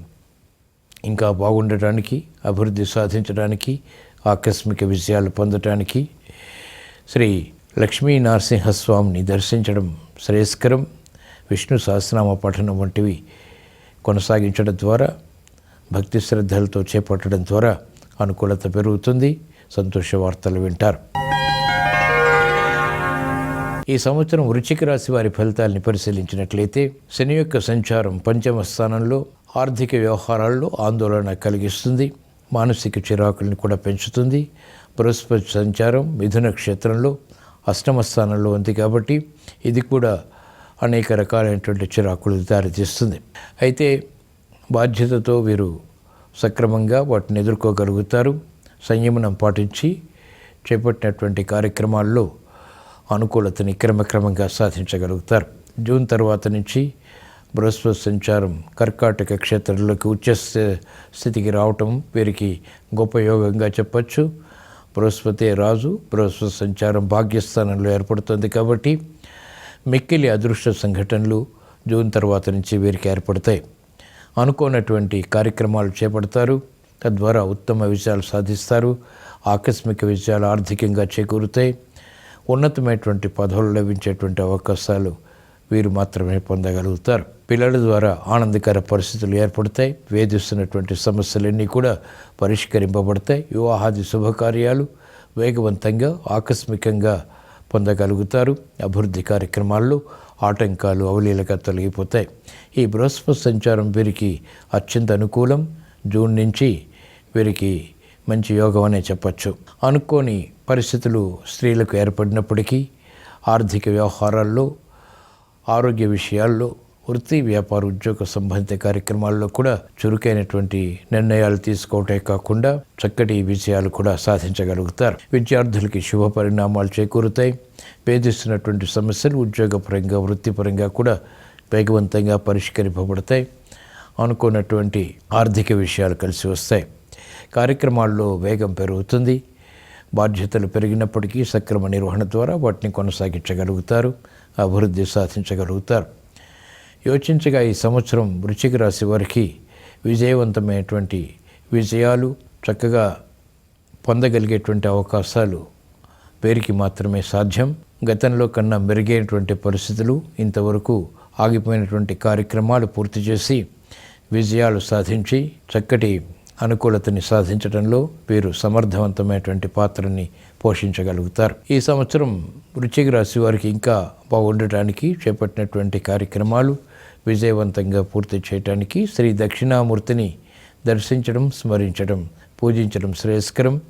ఇంకా బాగుండటానికి, అభివృద్ధి సాధించడానికి, ఆకస్మిక విజయాలు పొందటానికి శ్రీ లక్ష్మీ నరసింహస్వామిని దర్శించడం శ్రేయస్కరం. విష్ణు సహస్రనామ పఠనం వంటివి కొనసాగించడం ద్వారా, భక్తి శ్రద్ధలతో చేపట్టడం ద్వారా అనుకూలత పెరుగుతుంది. సంతోష వార్తలు వింటారు. ఈ సంవత్సరం వృశ్చిక రాశి వారి ఫలితాలని పరిశీలించినట్లయితే శని యొక్క సంచారం పంచమ స్థానంలో ఆర్థిక వ్యవహారాల్లో ఆందోళన కలిగిస్తుంది. మానసిక చిరాకులను కూడా పెంచుతుంది. బృహస్పతి సంచారం మిథున క్షేత్రంలో అష్టమ స్థానంలో ఉంది కాబట్టి ఇది కూడా అనేక రకాలైనటువంటి చిరాకులు దారితీస్తుంది. అయితే బాధ్యతతో వీరు సక్రమంగా వాటిని ఎదుర్కోగలుగుతారు. సంయమనం పాటించి చేపట్టినటువంటి కార్యక్రమాల్లో అనుకూలతని క్రమక్రమంగా సాధించగలుగుతారు. జూన్ తర్వాత నుంచి బృహస్పతి సంచారం కర్కాటక క్షేత్రంలోకి ఉచ్చ స్థితికి రావటం వీరికి గొప్ప యోగంగా చెప్పచ్చు. బృహస్పతి రాజు, బృహస్పతి సంచారం భాగ్యస్థానంలో ఏర్పడుతుంది కాబట్టి మిక్కిలి అదృష్ట సంఘటనలు జూన్ తర్వాత నుంచి వీరికి ఏర్పడతాయి. అనుకోనటువంటి కార్యక్రమాలు చేపడతారు. తద్వారా ఉత్తమ విజయాలు సాధిస్తారు. ఆకస్మిక విజయాలు ఆర్థికంగా చేకూరుతాయి. ఉన్నతమైనటువంటి పదవులు లభించేటువంటి అవకాశాలు వీరు మాత్రమే పొందగలుగుతారు. పిల్లల ద్వారా ఆనందకర పరిస్థితులు ఏర్పడతాయి. వేధిస్తున్నటువంటి సమస్యలన్నీ కూడా పరిష్కరింపబడతాయి. వివాహాది శుభకార్యాలు వేగవంతంగా, ఆకస్మికంగా పొందగలుగుతారు. అభివృద్ధి కార్యక్రమాల్లో ఆటంకాలు అవలీలగా తొలగిపోతాయి. ఈ బృహస్పతి సంచారం వీరికి అత్యంత అనుకూలం. జూన్ నుంచి వీరికి మంచి యోగం అనే చెప్పచ్చు. అనుకోని పరిస్థితులు స్త్రీలకు ఏర్పడినప్పటికీ ఆర్థిక వ్యవహారాల్లో, ఆరోగ్య విషయాల్లో, వృత్తి, వ్యాపార, ఉద్యోగ సంబంధిత కార్యక్రమాల్లో కూడా చురుకైనటువంటి నిర్ణయాలు తీసుకోవటమే కాకుండా చక్కటి విజయాలు కూడా సాధించగలుగుతారు. విద్యార్థులకి శుభ పరిణామాలు చేకూరుతాయి. వేధిస్తున్నటువంటి సమస్యలు ఉద్యోగపరంగా, వృత్తిపరంగా కూడా వేగవంతంగా పరిష్కరింపబడతాయి. అనుకున్నటువంటి ఆర్థిక విషయాలు కలిసి వస్తాయి. కార్యక్రమాల్లో వేగం పెరుగుతుంది. బాధ్యతలు పెరిగినప్పటికీ సక్రమ నిర్వహణ ద్వారా వాటిని కొనసాగించగలుగుతారు. అభివృద్ధి సాధించగలుగుతారు. యోచించగా ఈ సంవత్సరం వృశ్చిక రాశి వారికి విజయవంతమైనటువంటి విజయాలు చక్కగా పొందగలిగేటువంటి అవకాశాలు వీరికి మాత్రమే సాధ్యం. గతంలో కన్నా మెరుగైనటువంటి పరిస్థితులు, ఇంతవరకు ఆగిపోయినటువంటి కార్యక్రమాలు పూర్తి చేసి విజయాలు సాధించి చక్కటి అనుకూలతని సాధించడంలో వీరు సమర్థవంతమైనటువంటి పాత్రని పోషించగలుగుతారు. ఈ సంవత్సరం వృశ్చిక రాశి వారికి ఇంకా బాగుండటానికి చేపట్టినటువంటి కార్యక్రమాలు విజయవంతంగా పూర్తి చేయడానికి శ్రీ దక్షిణామూర్తిని దర్శించడం, స్మరించడం, పూజించడం శ్రేయస్కరం.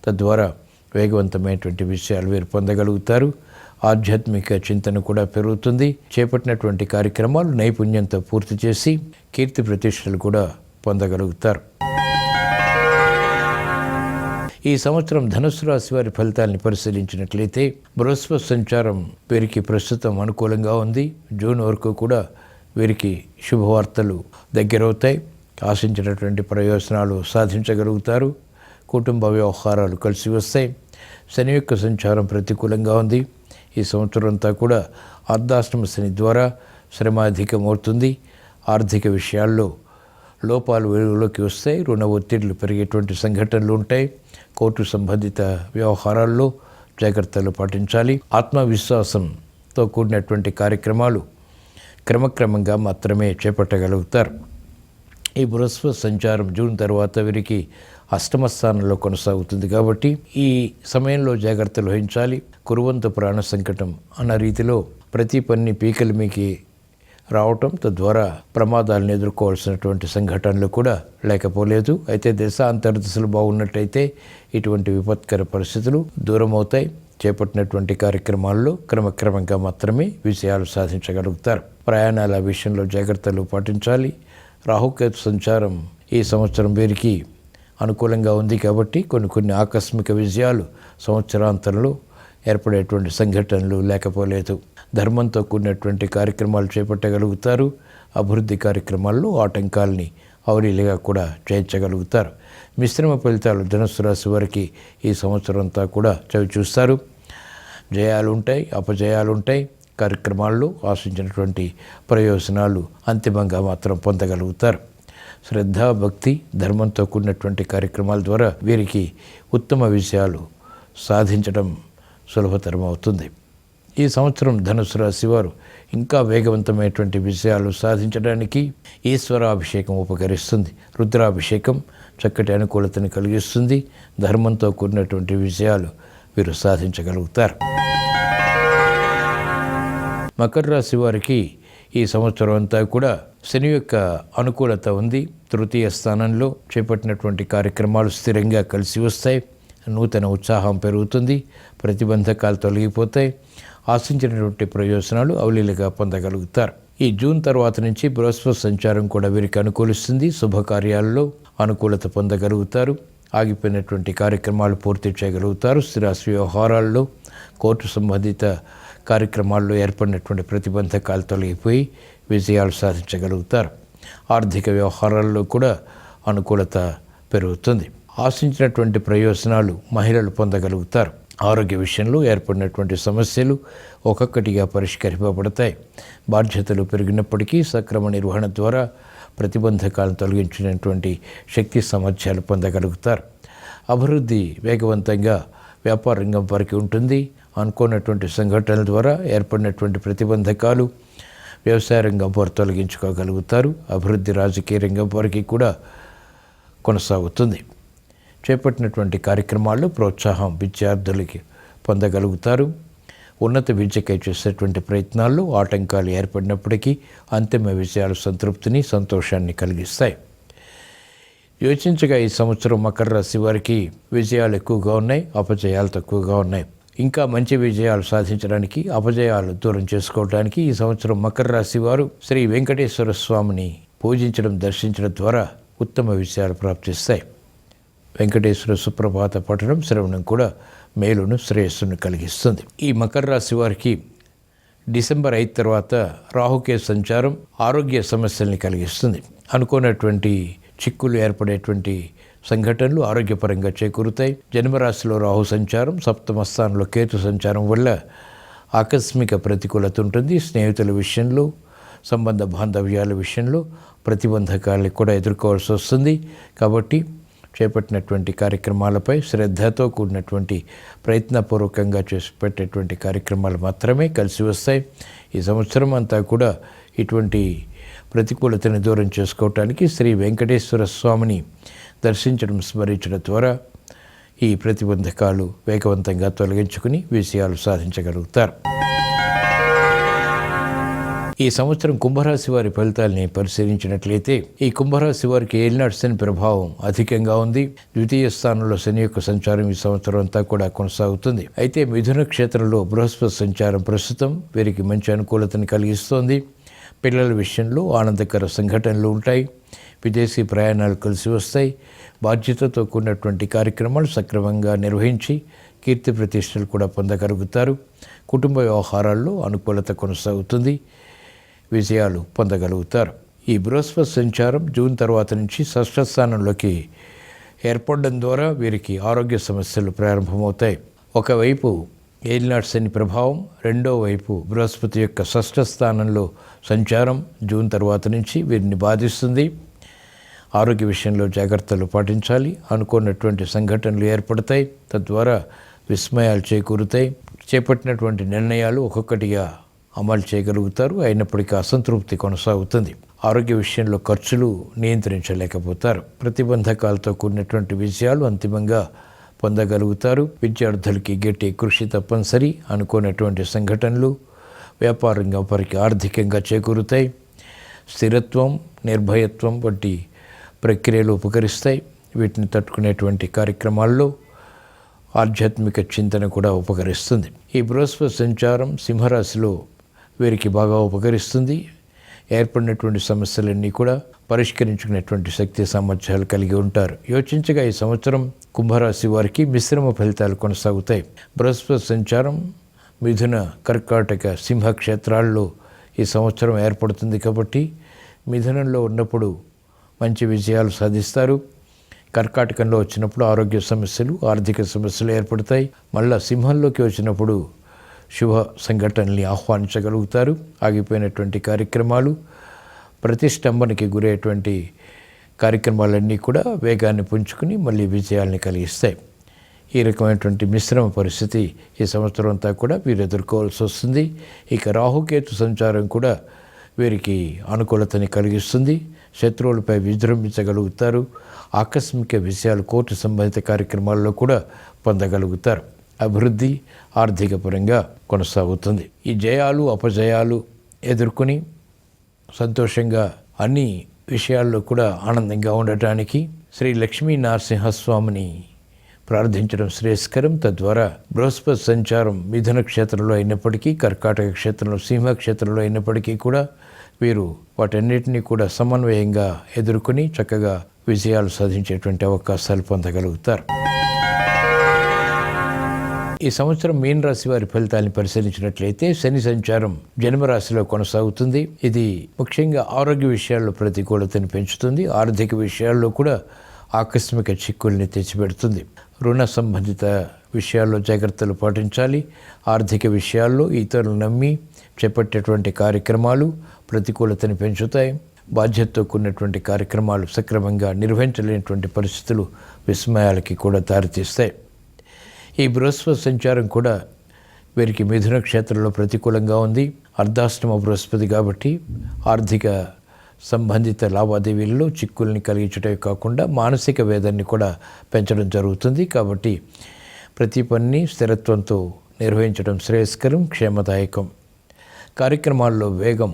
తద్వారా వేగవంతమైనటువంటి విషయాలు వీరు పొందగలుగుతారు. ఆధ్యాత్మిక చింతన కూడా పెరుగుతుంది. చేపట్టినటువంటి కార్యక్రమాలు నైపుణ్యంతో పూర్తి చేసి కీర్తి ప్రతిష్టలు కూడా పొందగలుగుతారు. ఈ సంవత్సరం ధనుస్సు రాశి వారి ఫలితాలను పరిశీలించినట్లయితే బృహస్పతి సంచారం వీరికి ప్రస్తుతం అనుకూలంగా ఉంది. జూన్ వరకు కూడా వీరికి శుభవార్తలు దగ్గరవుతాయి. ఆశించినటువంటి ప్రయోజనాలు సాధించగలుగుతారు. కుటుంబ వ్యవహారాలు కలిసి వస్తాయి. శని యొక్క సంచారం ప్రతికూలంగా ఉంది. ఈ సంవత్సరం అంతా కూడా అర్ధాష్టమ శని ద్వారా శ్రమ అధికమవుతుంది. ఆర్థిక విషయాల్లో లోపాలు వెలుగులోకి వస్తాయి. రుణ ఒత్తిళ్లు పెరిగేటువంటి సంఘటనలు ఉంటాయి. కోర్టు సంబంధిత వ్యవహారాల్లో జాగ్రత్తలు పాటించాలి. ఆత్మవిశ్వాసంతో కూడినటువంటి కార్యక్రమాలు క్రమక్రమంగా మాత్రమే చేపట్టగలుగుతారు. ఈ బృహస్పతి సంచారం జూన్ తర్వాత వీరికి అష్టమ స్థానంలో కొనసాగుతుంది కాబట్టి ఈ సమయంలో జాగ్రత్తలు వహించాలి. కురువంతు ప్రాణ సంకటం అన్న రీతిలో ప్రతి పని పీకలు మీకు రావటం, తద్వారా ప్రమాదాలను ఎదుర్కోవాల్సినటువంటి సంఘటనలు కూడా లేకపోలేదు. అయితే అంతర్దశలు బాగున్నట్టయితే ఇటువంటి విపత్కర పరిస్థితులు దూరం అవుతాయి. చేపట్టినటువంటి కార్యక్రమాల్లో క్రమక్రమంగా మాత్రమే విజయాలు సాధించగలుగుతారు. ప్రయాణాల విషయంలో జాగ్రత్తలు పాటించాలి. రాహుకేతు సంచారం ఈ సంవత్సరం వీరికి అనుకూలంగా ఉంది కాబట్టి కొన్ని ఆకస్మిక విజయాలు సంవత్సరాంతంలో ఏర్పడేటువంటి సంఘటనలు లేకపోలేదు. ధర్మంతో కూడినటువంటి కార్యక్రమాలు చేపట్టగలుగుతారు. అభివృద్ధి కార్యక్రమాల్లో ఆటంకాలని అవలీలుగా కూడా చేయించగలుగుతారు. మిశ్రమ ఫలితాలు ధనుస్సు రాశి వారికి ఈ సంవత్సరం అంతా కూడా చవి చూస్తారు. జయాలు ఉంటాయి, అపజయాలు ఉంటాయి. కార్యక్రమాల్లో ఆశించినటువంటి ప్రయోజనాలు అంతిమంగా మాత్రం పొందగలుగుతారు. శ్రద్ధ, భక్తి, ధర్మంతో కూడినటువంటి కార్యక్రమాల ద్వారా వీరికి ఉత్తమ విజయాలు సాధించడం సులభతరం అవుతుంది. ఈ సంవత్సరం ధనుసు రాశి వారు ఇంకా వేగవంతమైనటువంటి విజయాలు సాధించడానికి ఈశ్వరాభిషేకం ఉపకరిస్తుంది. రుద్రాభిషేకం చక్కటి అనుకూలతను కలిగిస్తుంది. ధర్మంతో కూడినటువంటి విజయాలు వీరు సాధించగలుగుతారు. మకర రాశి వారికి ఈ సంవత్సరం అంతా కూడా శని యొక్క అనుకూలత ఉంది. తృతీయ స్థానంలో చేపట్టినటువంటి కార్యక్రమాలు స్థిరంగా కలిసి వస్తాయి. నూతన ఉత్సాహం పెరుగుతుంది. ప్రతిబంధకాలు తొలగిపోతాయి. ఆశించినటువంటి ప్రయోజనాలు అవలీలుగా పొందగలుగుతారు. ఈ జూన్ తర్వాత నుంచి బృహస్పతి సంచారం కూడా వీరికి అనుకూలిస్తుంది. శుభకార్యాల్లో అనుకూలత పొందగలుగుతారు. ఆగిపోయినటువంటి కార్యక్రమాలు పూర్తి చేయగలుగుతారు. స్థిరాస్తి వ్యవహారాల్లో, కోర్టు సంబంధిత కార్యక్రమాల్లో ఏర్పడినటువంటి ప్రతిబంధకాలు తొలగిపోయి విజయాలు సాధించగలుగుతారు. ఆర్థిక వ్యవహారాల్లో కూడా అనుకూలత పెరుగుతుంది. ఆశించినటువంటి ప్రయోజనాలు మహిళలు పొందగలుగుతారు. ఆరోగ్య విషయంలో ఏర్పడినటువంటి సమస్యలు ఒక్కొక్కటిగా పరిష్కరింపబడతాయి. బాధ్యతలు పెరిగినప్పటికీ సక్రమ నిర్వహణ ద్వారా ప్రతిబంధకాలను తొలగించినటువంటి శక్తి సామర్థ్యాలు పొందగలుగుతారు. అభివృద్ధి వేగవంతంగా వ్యాపార రంగం వారికి ఉంటుంది. అనుకున్నటువంటి సంఘటనల ద్వారా ఏర్పడినటువంటి ప్రతిబంధకాలు వ్యవసాయ రంగం వారు తొలగించుకోగలుగుతారు. అభివృద్ధి రాజకీయ రంగం వారికి కూడా కొనసాగుతుంది. చేపట్టినటువంటి కార్యక్రమాల్లో ప్రోత్సాహం విద్యార్థులకి పొందగలుగుతారు. ఉన్నత విద్యకై చేసేటువంటి ప్రయత్నాల్లో ఆటంకాలు ఏర్పడినప్పటికీ అంతిమ విజయాలు సంతృప్తిని సంతోషాన్ని కలిగిస్తాయి. యోచించగా ఈ సంవత్సరం మకర రాశి వారికి విజయాలు ఎక్కువగా ఉన్నాయి, అపజయాలు తక్కువగా ఉన్నాయి. ఇంకా మంచి విజయాలు సాధించడానికి, అపజయాలు దూరం చేసుకోవడానికి ఈ సంవత్సరం మకర రాశి వారు శ్రీ వెంకటేశ్వర స్వామిని పూజించడం, దర్శించడం ద్వారా ఉత్తమ విజయాలు ప్రాప్తిస్తాయి. వెంకటేశ్వర సుప్రభాత పఠనం, శ్రవణం కూడా మేలును, శ్రేయస్సును కలిగిస్తుంది. ఈ మకర రాశి వారికి డిసెంబర్ 5 తర్వాత రాహుకేతు సంచారం ఆరోగ్య సమస్యల్ని కలిగిస్తుంది. అనుకోనటువంటి చిక్కులు ఏర్పడేటువంటి సంఘటనలు ఆరోగ్యపరంగా చేకూరుతాయి. జన్మరాశిలో రాహు సంచారం, సప్తమ స్థానంలో కేతు సంచారం వల్ల ఆకస్మిక ప్రతికూలత ఉంటుంది. స్నేహితుల విషయంలో, సంబంధ బాంధవ్యాల విషయంలో ప్రతిబంధకాలను కూడా ఎదుర్కోవాల్సి వస్తుంది. కాబట్టి చేపట్టినటువంటి కార్యక్రమాలపై శ్రద్ధతో కూడినటువంటి ప్రయత్నపూర్వకంగా చేసి పెట్టేటువంటి కార్యక్రమాలు మాత్రమే కలిసి వస్తాయి. ఈ సంవత్సరం అంతా కూడా ఇటువంటి ప్రతికూలతను దూరం చేసుకోవటానికి శ్రీ వెంకటేశ్వర స్వామిని దర్శించడం, స్మరించడం ద్వారా ఈ ప్రతిబంధకాలు వేగవంతంగా తొలగించుకుని విజయాలు సాధించగలుగుతారు. ఈ సంవత్సరం కుంభరాశి వారి ఫలితాలని పరిశీలించినట్లయితే ఈ కుంభరాశి వారికి ఏలినాటి శని ప్రభావం అధికంగా ఉంది. ద్వితీయ స్థానంలో శని యొక్క సంచారం ఈ సంవత్సరం అంతా కూడా కొనసాగుతుంది. అయితే మిథున క్షేత్రంలో బృహస్పతి సంచారం ప్రస్తుతం వీరికి మంచి అనుకూలతను కలిగిస్తోంది. పిల్లల విషయంలో ఆనందకర సంఘటనలు ఉంటాయి. విదేశీ ప్రయాణాలు కలిసి వస్తాయి. బాధ్యతతో కూడినటువంటి కార్యక్రమాలు సక్రమంగా నిర్వహించి కీర్తి ప్రతిష్టలు కూడా పొందగలుగుతారు. కుటుంబ వ్యవహారాల్లో అనుకూలత కొనసాగుతుంది. విజయాలు పొందగలుగుతారు. ఈ బృహస్పతి సంచారం జూన్ తర్వాత నుంచి షష్ఠ స్థానంలోకి ఏర్పడడం ద్వారా వీరికి ఆరోగ్య సమస్యలు ప్రారంభమవుతాయి. ఒకవైపు ఏలినాటి శని ప్రభావం, రెండో వైపు బృహస్పతి యొక్క షష్ఠ స్థానంలో సంచారం జూన్ తర్వాత నుంచి వీరిని బాధిస్తుంది. ఆరోగ్య విషయంలో జాగ్రత్తలు పాటించాలి. అనుకున్నటువంటి సంఘటనలు ఏర్పడతాయి. తద్వారా విస్మయాలు చేకూరుతాయి. చేపట్టినటువంటి నిర్ణయాలు ఒక్కొక్కటిగా అమలు చేయగలుగుతారు. అయినప్పటికీ అసంతృప్తి కొనసాగుతుంది. ఆరోగ్య విషయంలో ఖర్చులు నియంత్రించలేకపోతారు. ప్రతిబంధకాలతో కూడినటువంటి విజయాలు అంతిమంగా పొందగలుగుతారు. విద్యార్థులకి గట్టి కృషి తప్పనిసరి. అనుకోనటువంటి సంఘటనలు వ్యాపారంగా వారికి ఆర్థికంగా చేకూరుతాయి. స్థిరత్వం, నిర్భయత్వం వంటి ప్రక్రియలు ఉపకరిస్తాయి. వీటిని తట్టుకునేటువంటి కార్యక్రమాల్లో ఆధ్యాత్మిక చింతన కూడా ఉపకరిస్తుంది. ఈ బృహస్పతి సంచారం సింహరాశిలో వీరికి బాగా ఉపకరిస్తుంది. ఏర్పడినటువంటి సమస్యలన్నీ కూడా పరిష్కరించుకునేటువంటి శక్తి సామర్థ్యాలు కలిగి ఉంటారు. యోచించగా ఈ సంవత్సరం కుంభరాశి వారికి మిశ్రమ ఫలితాలు కొనసాగుతాయి. బృహస్పతి సంచారం మిథున, కర్కాటక, సింహ క్షేత్రాల్లో ఈ సంవత్సరం ఏర్పడుతుంది. కాబట్టి మిథునంలో ఉన్నప్పుడు మంచి విజయాలు సాధిస్తారు. కర్కాటకంలో వచ్చినప్పుడు ఆరోగ్య సమస్యలు, ఆర్థిక సమస్యలు ఏర్పడతాయి. మళ్ళా సింహంలోకి వచ్చినప్పుడు శుభ సంఘటనల్ని ఆహ్వానించగలుగుతారు. ఆగిపోయినటువంటి కార్యక్రమాలు, ప్రతిష్టంభనకి గురయ్యేటువంటి కార్యక్రమాలన్నీ కూడా వేగాన్ని పుంజుకుని మళ్ళీ విజయాల్ని కలిగిస్తాయి. ఈ రకమైనటువంటి మిశ్రమ పరిస్థితి ఈ సంవత్సరం అంతా కూడా వీరు ఎదుర్కోవాల్సి వస్తుంది. ఇక రాహుకేతు సంచారం కూడా వీరికి అనుకూలతని కలిగిస్తుంది. శత్రువులపై విజృంభించగలుగుతారు. ఆకస్మిక విషయాలు, కోర్టు సంబంధిత కార్యక్రమాల్లో కూడా పొందగలుగుతారు. అభివృద్ధి ఆర్థిక పరంగా కొనసాగుతుంది. ఈ జయాలు, అపజయాలు ఎదుర్కొని సంతోషంగా అన్ని విషయాల్లో కూడా ఆనందంగా ఉండటానికి శ్రీ లక్ష్మీ నరసింహస్వామిని ప్రార్థించడం శ్రేయస్కరం. తద్వారా బృహస్పతి సంచారం మిథున క్షేత్రంలో అయినప్పటికీ, కర్కాటక క్షేత్రంలో, సింహ క్షేత్రంలో అయినప్పటికీ కూడా వీరు వాటన్నిటినీ కూడా సమన్వయంగా ఎదుర్కొని చక్కగా విజయాలు సాధించేటువంటి అవకాశాలు పొందగలుగుతారు. ఈ సంవత్సరం మీన రాశి వారి ఫలితాలను పరిశీలించినట్లయితే శని సంచారం జన్మరాశిలో కొనసాగుతుంది. ఇది ముఖ్యంగా ఆరోగ్య విషయాల్లో ప్రతికూలతను పెంచుతుంది. ఆర్థిక విషయాల్లో కూడా ఆకస్మిక చిక్కుల్ని తెచ్చిపెడుతుంది. రుణ సంబంధిత విషయాల్లో జాగ్రత్తలు పాటించాలి. ఆర్థిక విషయాల్లో ఇతరులు నమ్మి చేపట్టేటువంటి కార్యక్రమాలు ప్రతికూలతను పెంచుతాయి. బాధ్యతతో కూడినటువంటి కార్యక్రమాలు సక్రమంగా నిర్వహించలేనటువంటి పరిస్థితులు విస్మయాలకి కూడా దారితీస్తాయి. ఈ బృహస్పతి సంచారం కూడా వీరికి మిథున క్షేత్రంలో ప్రతికూలంగా ఉంది. అర్ధాష్టమ బృహస్పతి కాబట్టి ఆర్థిక సంబంధిత లావాదేవీల్లో చిక్కుల్ని కలిగించడమే కాకుండా మానసిక వేదనని కూడా పెంచడం జరుగుతుంది. కాబట్టి ప్రతి పనిని స్థిరత్వంతో నిర్వహించడం శ్రేయస్కరం, క్షేమదాయకం. కార్యక్రమాల్లో వేగం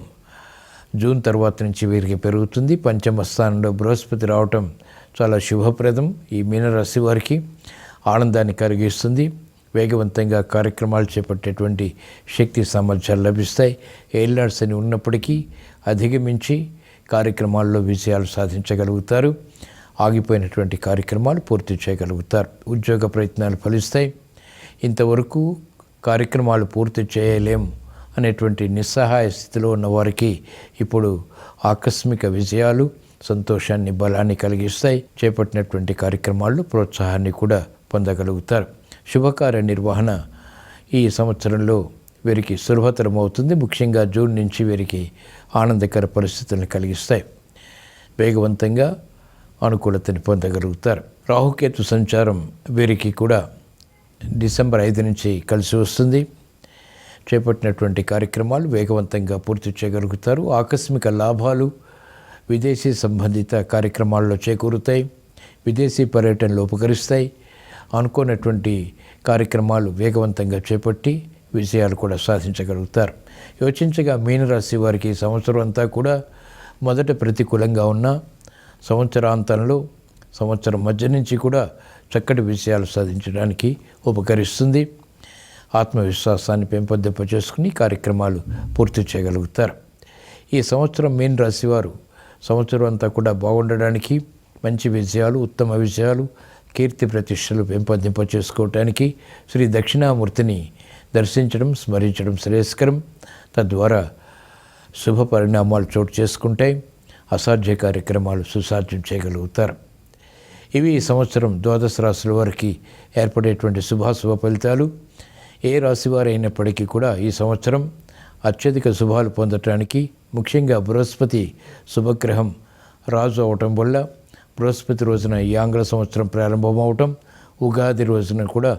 జూన్ తర్వాత నుంచి వీరికి పెరుగుతుంది. పంచమ స్థానంలో బృహస్పతి రావటం చాలా శుభప్రదం. ఈ మీనరాశి వారికి ఆనందాన్ని కలిగిస్తుంది. వేగవంతంగా కార్యక్రమాలు చేపట్టేటువంటి శక్తి సామర్థ్యాలు లభిస్తాయి. ఏలినాడ్స్ అని ఉన్నప్పటికీ అధిగమించి కార్యక్రమాల్లో విజయాలు సాధించగలుగుతారు. ఆగిపోయినటువంటి కార్యక్రమాలు పూర్తి చేయగలుగుతారు. ఉద్యోగ ప్రయత్నాలు ఫలిస్తాయి. ఇంతవరకు కార్యక్రమాలు పూర్తి చేయలేం అనేటువంటి నిస్సహాయ స్థితిలో ఉన్నవారికి ఇప్పుడు ఆకస్మిక విజయాలు సంతోషాన్ని, బలాన్ని కలిగిస్తాయి. చేపట్టినటువంటి కార్యక్రమాల్లో ప్రోత్సాహాన్ని కూడా పొందగలుగుతారు. శుభకార్య నిర్వహణ ఈ సంవత్సరంలో వీరికి సులభతరం అవుతుంది. ముఖ్యంగా జూన్ నుంచి వీరికి ఆనందకర పరిస్థితులను కలిగిస్తాయి. వేగవంతంగా అనుకూలతని పొందగలుగుతారు. రాహుకేతు సంచారం వీరికి కూడా డిసెంబర్ 5 నుంచి కలిసి వస్తుంది. చేపట్టినటువంటి కార్యక్రమాలు వేగవంతంగా పూర్తి చేయగలుగుతారు. ఆకస్మిక లాభాలు విదేశీ సంబంధిత కార్యక్రమాల్లో చేకూరుతాయి. విదేశీ పర్యటనలు ఉపకరిస్తాయి. అనుకున్నటువంటి కార్యక్రమాలు వేగవంతంగా చేపట్టి విజయాలు కూడా సాధించగలుగుతారు. యోచించగా మీనరాశి వారికి సంవత్సరం అంతా కూడా మొదట ప్రతికూలంగా ఉన్న సంవత్సరాంతంలో సంవత్సరం మధ్య నుంచి కూడా చక్కటి విజయాలు సాధించడానికి ఉపకరిస్తుంది. ఆత్మవిశ్వాసాన్ని పెంపొందింపచేసుకుని కార్యక్రమాలు పూర్తి చేయగలుగుతారు. ఈ సంవత్సరం మీన రాశివారు సంవత్సరం అంతా కూడా బాగుండడానికి, మంచి విజయాలు, ఉత్తమ విజయాలు, కీర్తి ప్రతిష్టలు పెంపొందింపచేసుకోవటానికి శ్రీ దక్షిణామూర్తిని దర్శించడం, స్మరించడం శ్రేయస్కరం. తద్వారా శుభ పరిణామాలు చోటు చేసుకుంటాయి. అసాధ్య కార్యక్రమాలు సుసాధ్యం చేయగలుగుతారు. ఇవి ఈ సంవత్సరం ద్వాదశ రాశుల వారికి ఏర్పడేటువంటి శుభాశుభ ఫలితాలు. ఏ రాశివారు అయినప్పటికీ కూడా ఈ సంవత్సరం అత్యధిక శుభాలు పొందటానికి, ముఖ్యంగా బృహస్పతి శుభగ్రహం రాజు అవటం వల్ల బృహస్పతి రోజున ఈ ఆంగ్ల సంవత్సరం ప్రారంభమవటం, ఉగాది రోజున కూడా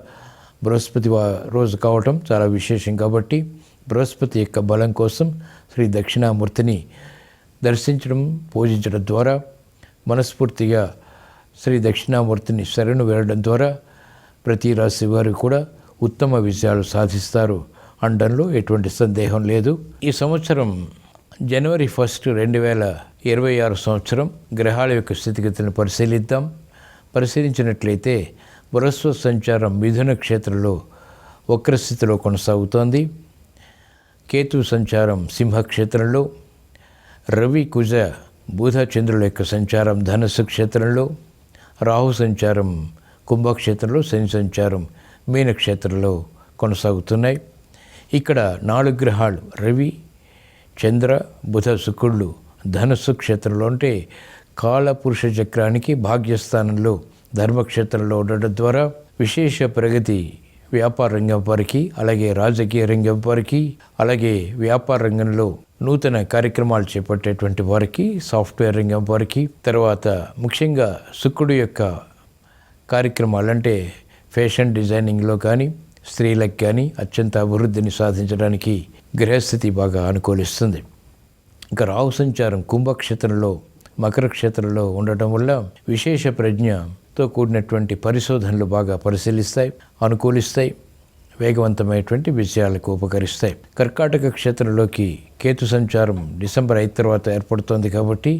బృహస్పతి రోజు కావటం చాలా విశేషం. కాబట్టి బృహస్పతి యొక్క బలం కోసం శ్రీ దక్షిణామూర్తిని దర్శించడం, పూజించడం ద్వారా, మనస్ఫూర్తిగా శ్రీ దక్షిణామూర్తిని శరణు వేయడం ద్వారా ప్రతి రాశి వారు కూడా ఉత్తమ విజయాలు సాధిస్తారు అనడంలో ఎటువంటి సందేహం లేదు. ఈ సంవత్సరం జనవరి 1, 2026 సంవత్సరం గ్రహాల యొక్క స్థితిగతులను పరిశీలిద్దాం. పరిశీలించినట్లయితే బృహస్పతి సంచారం మిథున క్షేత్రంలో వక్రస్థితిలో కొనసాగుతోంది. కేతు సంచారం సింహక్షేత్రంలో, రవి, కుజ, బుధ, చంద్రుల యొక్క సంచారం ధనుస్సు క్షేత్రంలో, రాహు సంచారం కుంభక్షేత్రంలో, శని సంచారం మీనక్షేత్రంలో కొనసాగుతున్నాయి. ఇక్కడ 4 గ్రహాలు రవి, చంద్ర, బుధ, శుక్రుళ్ళు ధనుస్సు క్షేత్రంలో అంటే కాలపురుష చక్రానికి భాగ్యస్థానంలో ధర్మక్షేత్రంలో ఉండడం ద్వారా విశేష ప్రగతి వ్యాపార రంగం వారికి, అలాగే రాజకీయ రంగం వారికి, అలాగే వ్యాపార రంగంలో నూతన కార్యక్రమాలు చేపట్టేటువంటి వారికి, సాఫ్ట్వేర్ రంగం వారికి, తర్వాత ముఖ్యంగా శుక్రుడు యొక్క కార్యక్రమాలు అంటే ఫ్యాషన్ డిజైనింగ్లో కానీ, స్త్రీలకు కానీ అత్యంత అభివృద్ధిని సాధించడానికి గ్రహస్థితి బాగా అనుకూలిస్తుంది. ఇంకా రాహు సంచారం కుంభక్షేత్రంలో, మకర క్షేత్రంలో ఉండటం వల్ల విశేష ప్రజ్ఞతో కూడినటువంటి పరిశోధనలు బాగా పరిశీలిస్తాయి, అనుకూలిస్తాయి, వేగవంతమైనటువంటి విజయాలకు ఉపకరిస్తాయి. కర్కాటక క్షేత్రంలోకి కేతు సంచారం డిసెంబర్ 5 తర్వాత ఏర్పడుతోంది కాబట్టి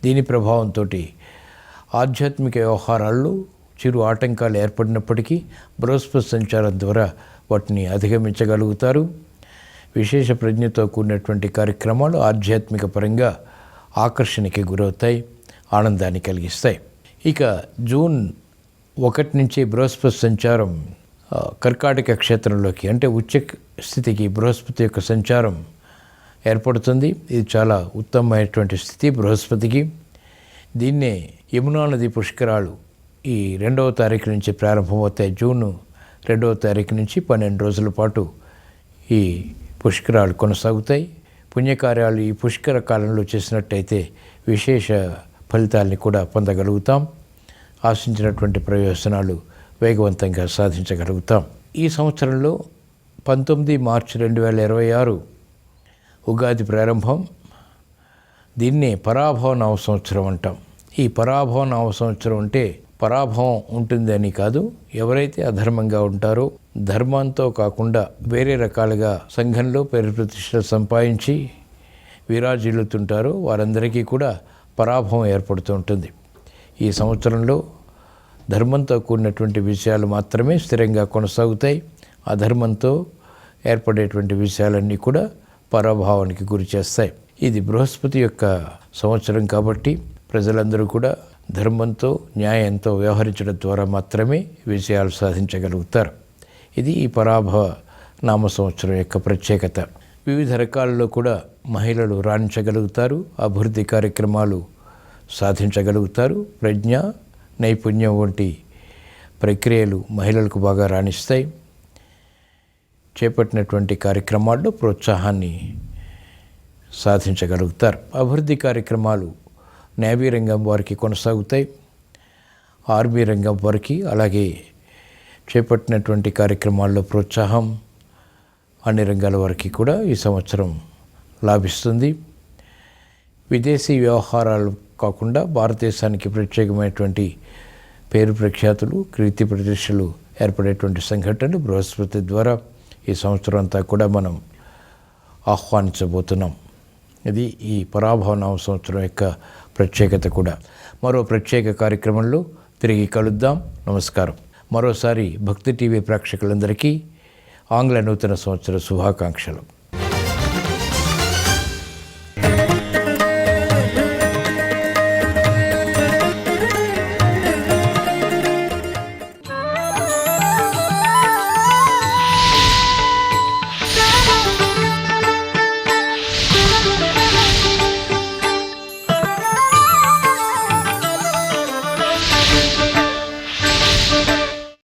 దీని ప్రభావంతో ఆధ్యాత్మిక వ్యవహారాల్లో చిరు ఆటంకాలు ఏర్పడినప్పటికీ బృహస్పతి సంచారం ద్వారా వాటిని అధిగమించగలుగుతారు. విశేష ప్రజ్ఞతో కూడినటువంటి కార్యక్రమాలు ఆధ్యాత్మిక పరంగా ఆకర్షణకి గురవుతాయి, ఆనందాన్ని కలిగిస్తాయి. ఇక జూన్ 1 నుంచి బృహస్పతి సంచారం కర్కాటక క్షేత్రంలోకి అంటే ఉచ్చ స్థితికి బృహస్పతి యొక్క సంచారం ఏర్పడుతుంది. ఇది చాలా ఉత్తమమైనటువంటి స్థితి బృహస్పతికి. దీన్నే యమునా నది పుష్కరాలు ఈ 2వ తారీఖు నుంచి ప్రారంభమవుతాయి. జూన్ 2వ తారీఖు నుంచి 12 రోజుల పాటు ఈ పుష్కరాలు కొనసాగుతాయి. పుణ్యకార్యాలు ఈ పుష్కర కాలంలో చేసినట్టయితే విశేష ఫలితాలని కూడా పొందగలుగుతాం. ఆశించినటువంటి ప్రయోజనాలు వేగవంతంగా సాధించగలుగుతాం. ఈ సంవత్సరంలో 19 మార్చి 2026 ఉగాది ప్రారంభం. దీన్నే పరాభవ నవ సంవత్సరం అంటాం. ఈ పరాభవ నవ సంవత్సరం అంటే పరాభవం ఉంటుందని కాదు, ఎవరైతే అధర్మంగా ఉంటారో, ధర్మంతో కాకుండా వేరే రకాలుగా సంఘంలో పేరు ప్రతిష్టలు సంపాదించి విరాజిల్లుతుంటారో వారందరికీ కూడా పరాభవం ఏర్పడుతూ ఉంటుంది. ఈ సంవత్సరంలో ధర్మంతో కూడినటువంటి విషయాలు మాత్రమే స్థిరంగా కొనసాగుతాయి. అధర్మంతో ఏర్పడేటువంటి విషయాలన్నీ కూడా పరాభావానికి గురి చేస్తాయి. ఇది బృహస్పతి యొక్క సంవత్సరం కాబట్టి ప్రజలందరూ కూడా ధర్మంతో న్యాయంతో వ్యవహరించడం ద్వారా మాత్రమే విజయాలు సాధించగలుగుతారు. ఇది ఈ పరాభవ నామ సంవత్సరం యొక్క ప్రత్యేకత. వివిధ రకాలలో కూడా మహిళలు రాణించగలుగుతారు, అభివృద్ధి కార్యక్రమాలు సాధించగలుగుతారు. ప్రజ్ఞ, నైపుణ్యం వంటి ప్రక్రియలు మహిళలకు బాగా రాణిస్తాయి. చేపట్టినటువంటి కార్యక్రమాల్లో ప్రోత్సాహాన్ని సాధించగలుగుతారు. అభివృద్ధి కార్యక్రమాలు నేవీ రంగం వారికి కొనసాగుతాయి, ఆర్మీ రంగం వారికి, అలాగే చేపట్టినటువంటి కార్యక్రమాల్లో ప్రోత్సాహం అన్ని రంగాల వారికి కూడా ఈ సంవత్సరం లాభిస్తుంది. విదేశీ వ్యవహారాలు కాకుండా భారతదేశానికి ప్రత్యేకమైనటువంటి పేరు ప్రఖ్యాతులు, కీర్తి ప్రతిష్టలు ఏర్పడేటువంటి సంఘటనలు బృహస్పతి ద్వారా ఈ సంవత్సరం అంతా కూడా మనం ఆహ్వానించబోతున్నాం. ఇది ఈ పరాభవనామ సంవత్సరం యొక్క ప్రత్యేకత కూడా. మరో ప్రత్యేక కార్యక్రమంలో తిరిగి కలుద్దాం. నమస్కారం. మరోసారి భక్తి టీవీ ప్రేక్షకులందరికీ ఆంగ్ల నూతన సంవత్సర శుభాకాంక్షలు.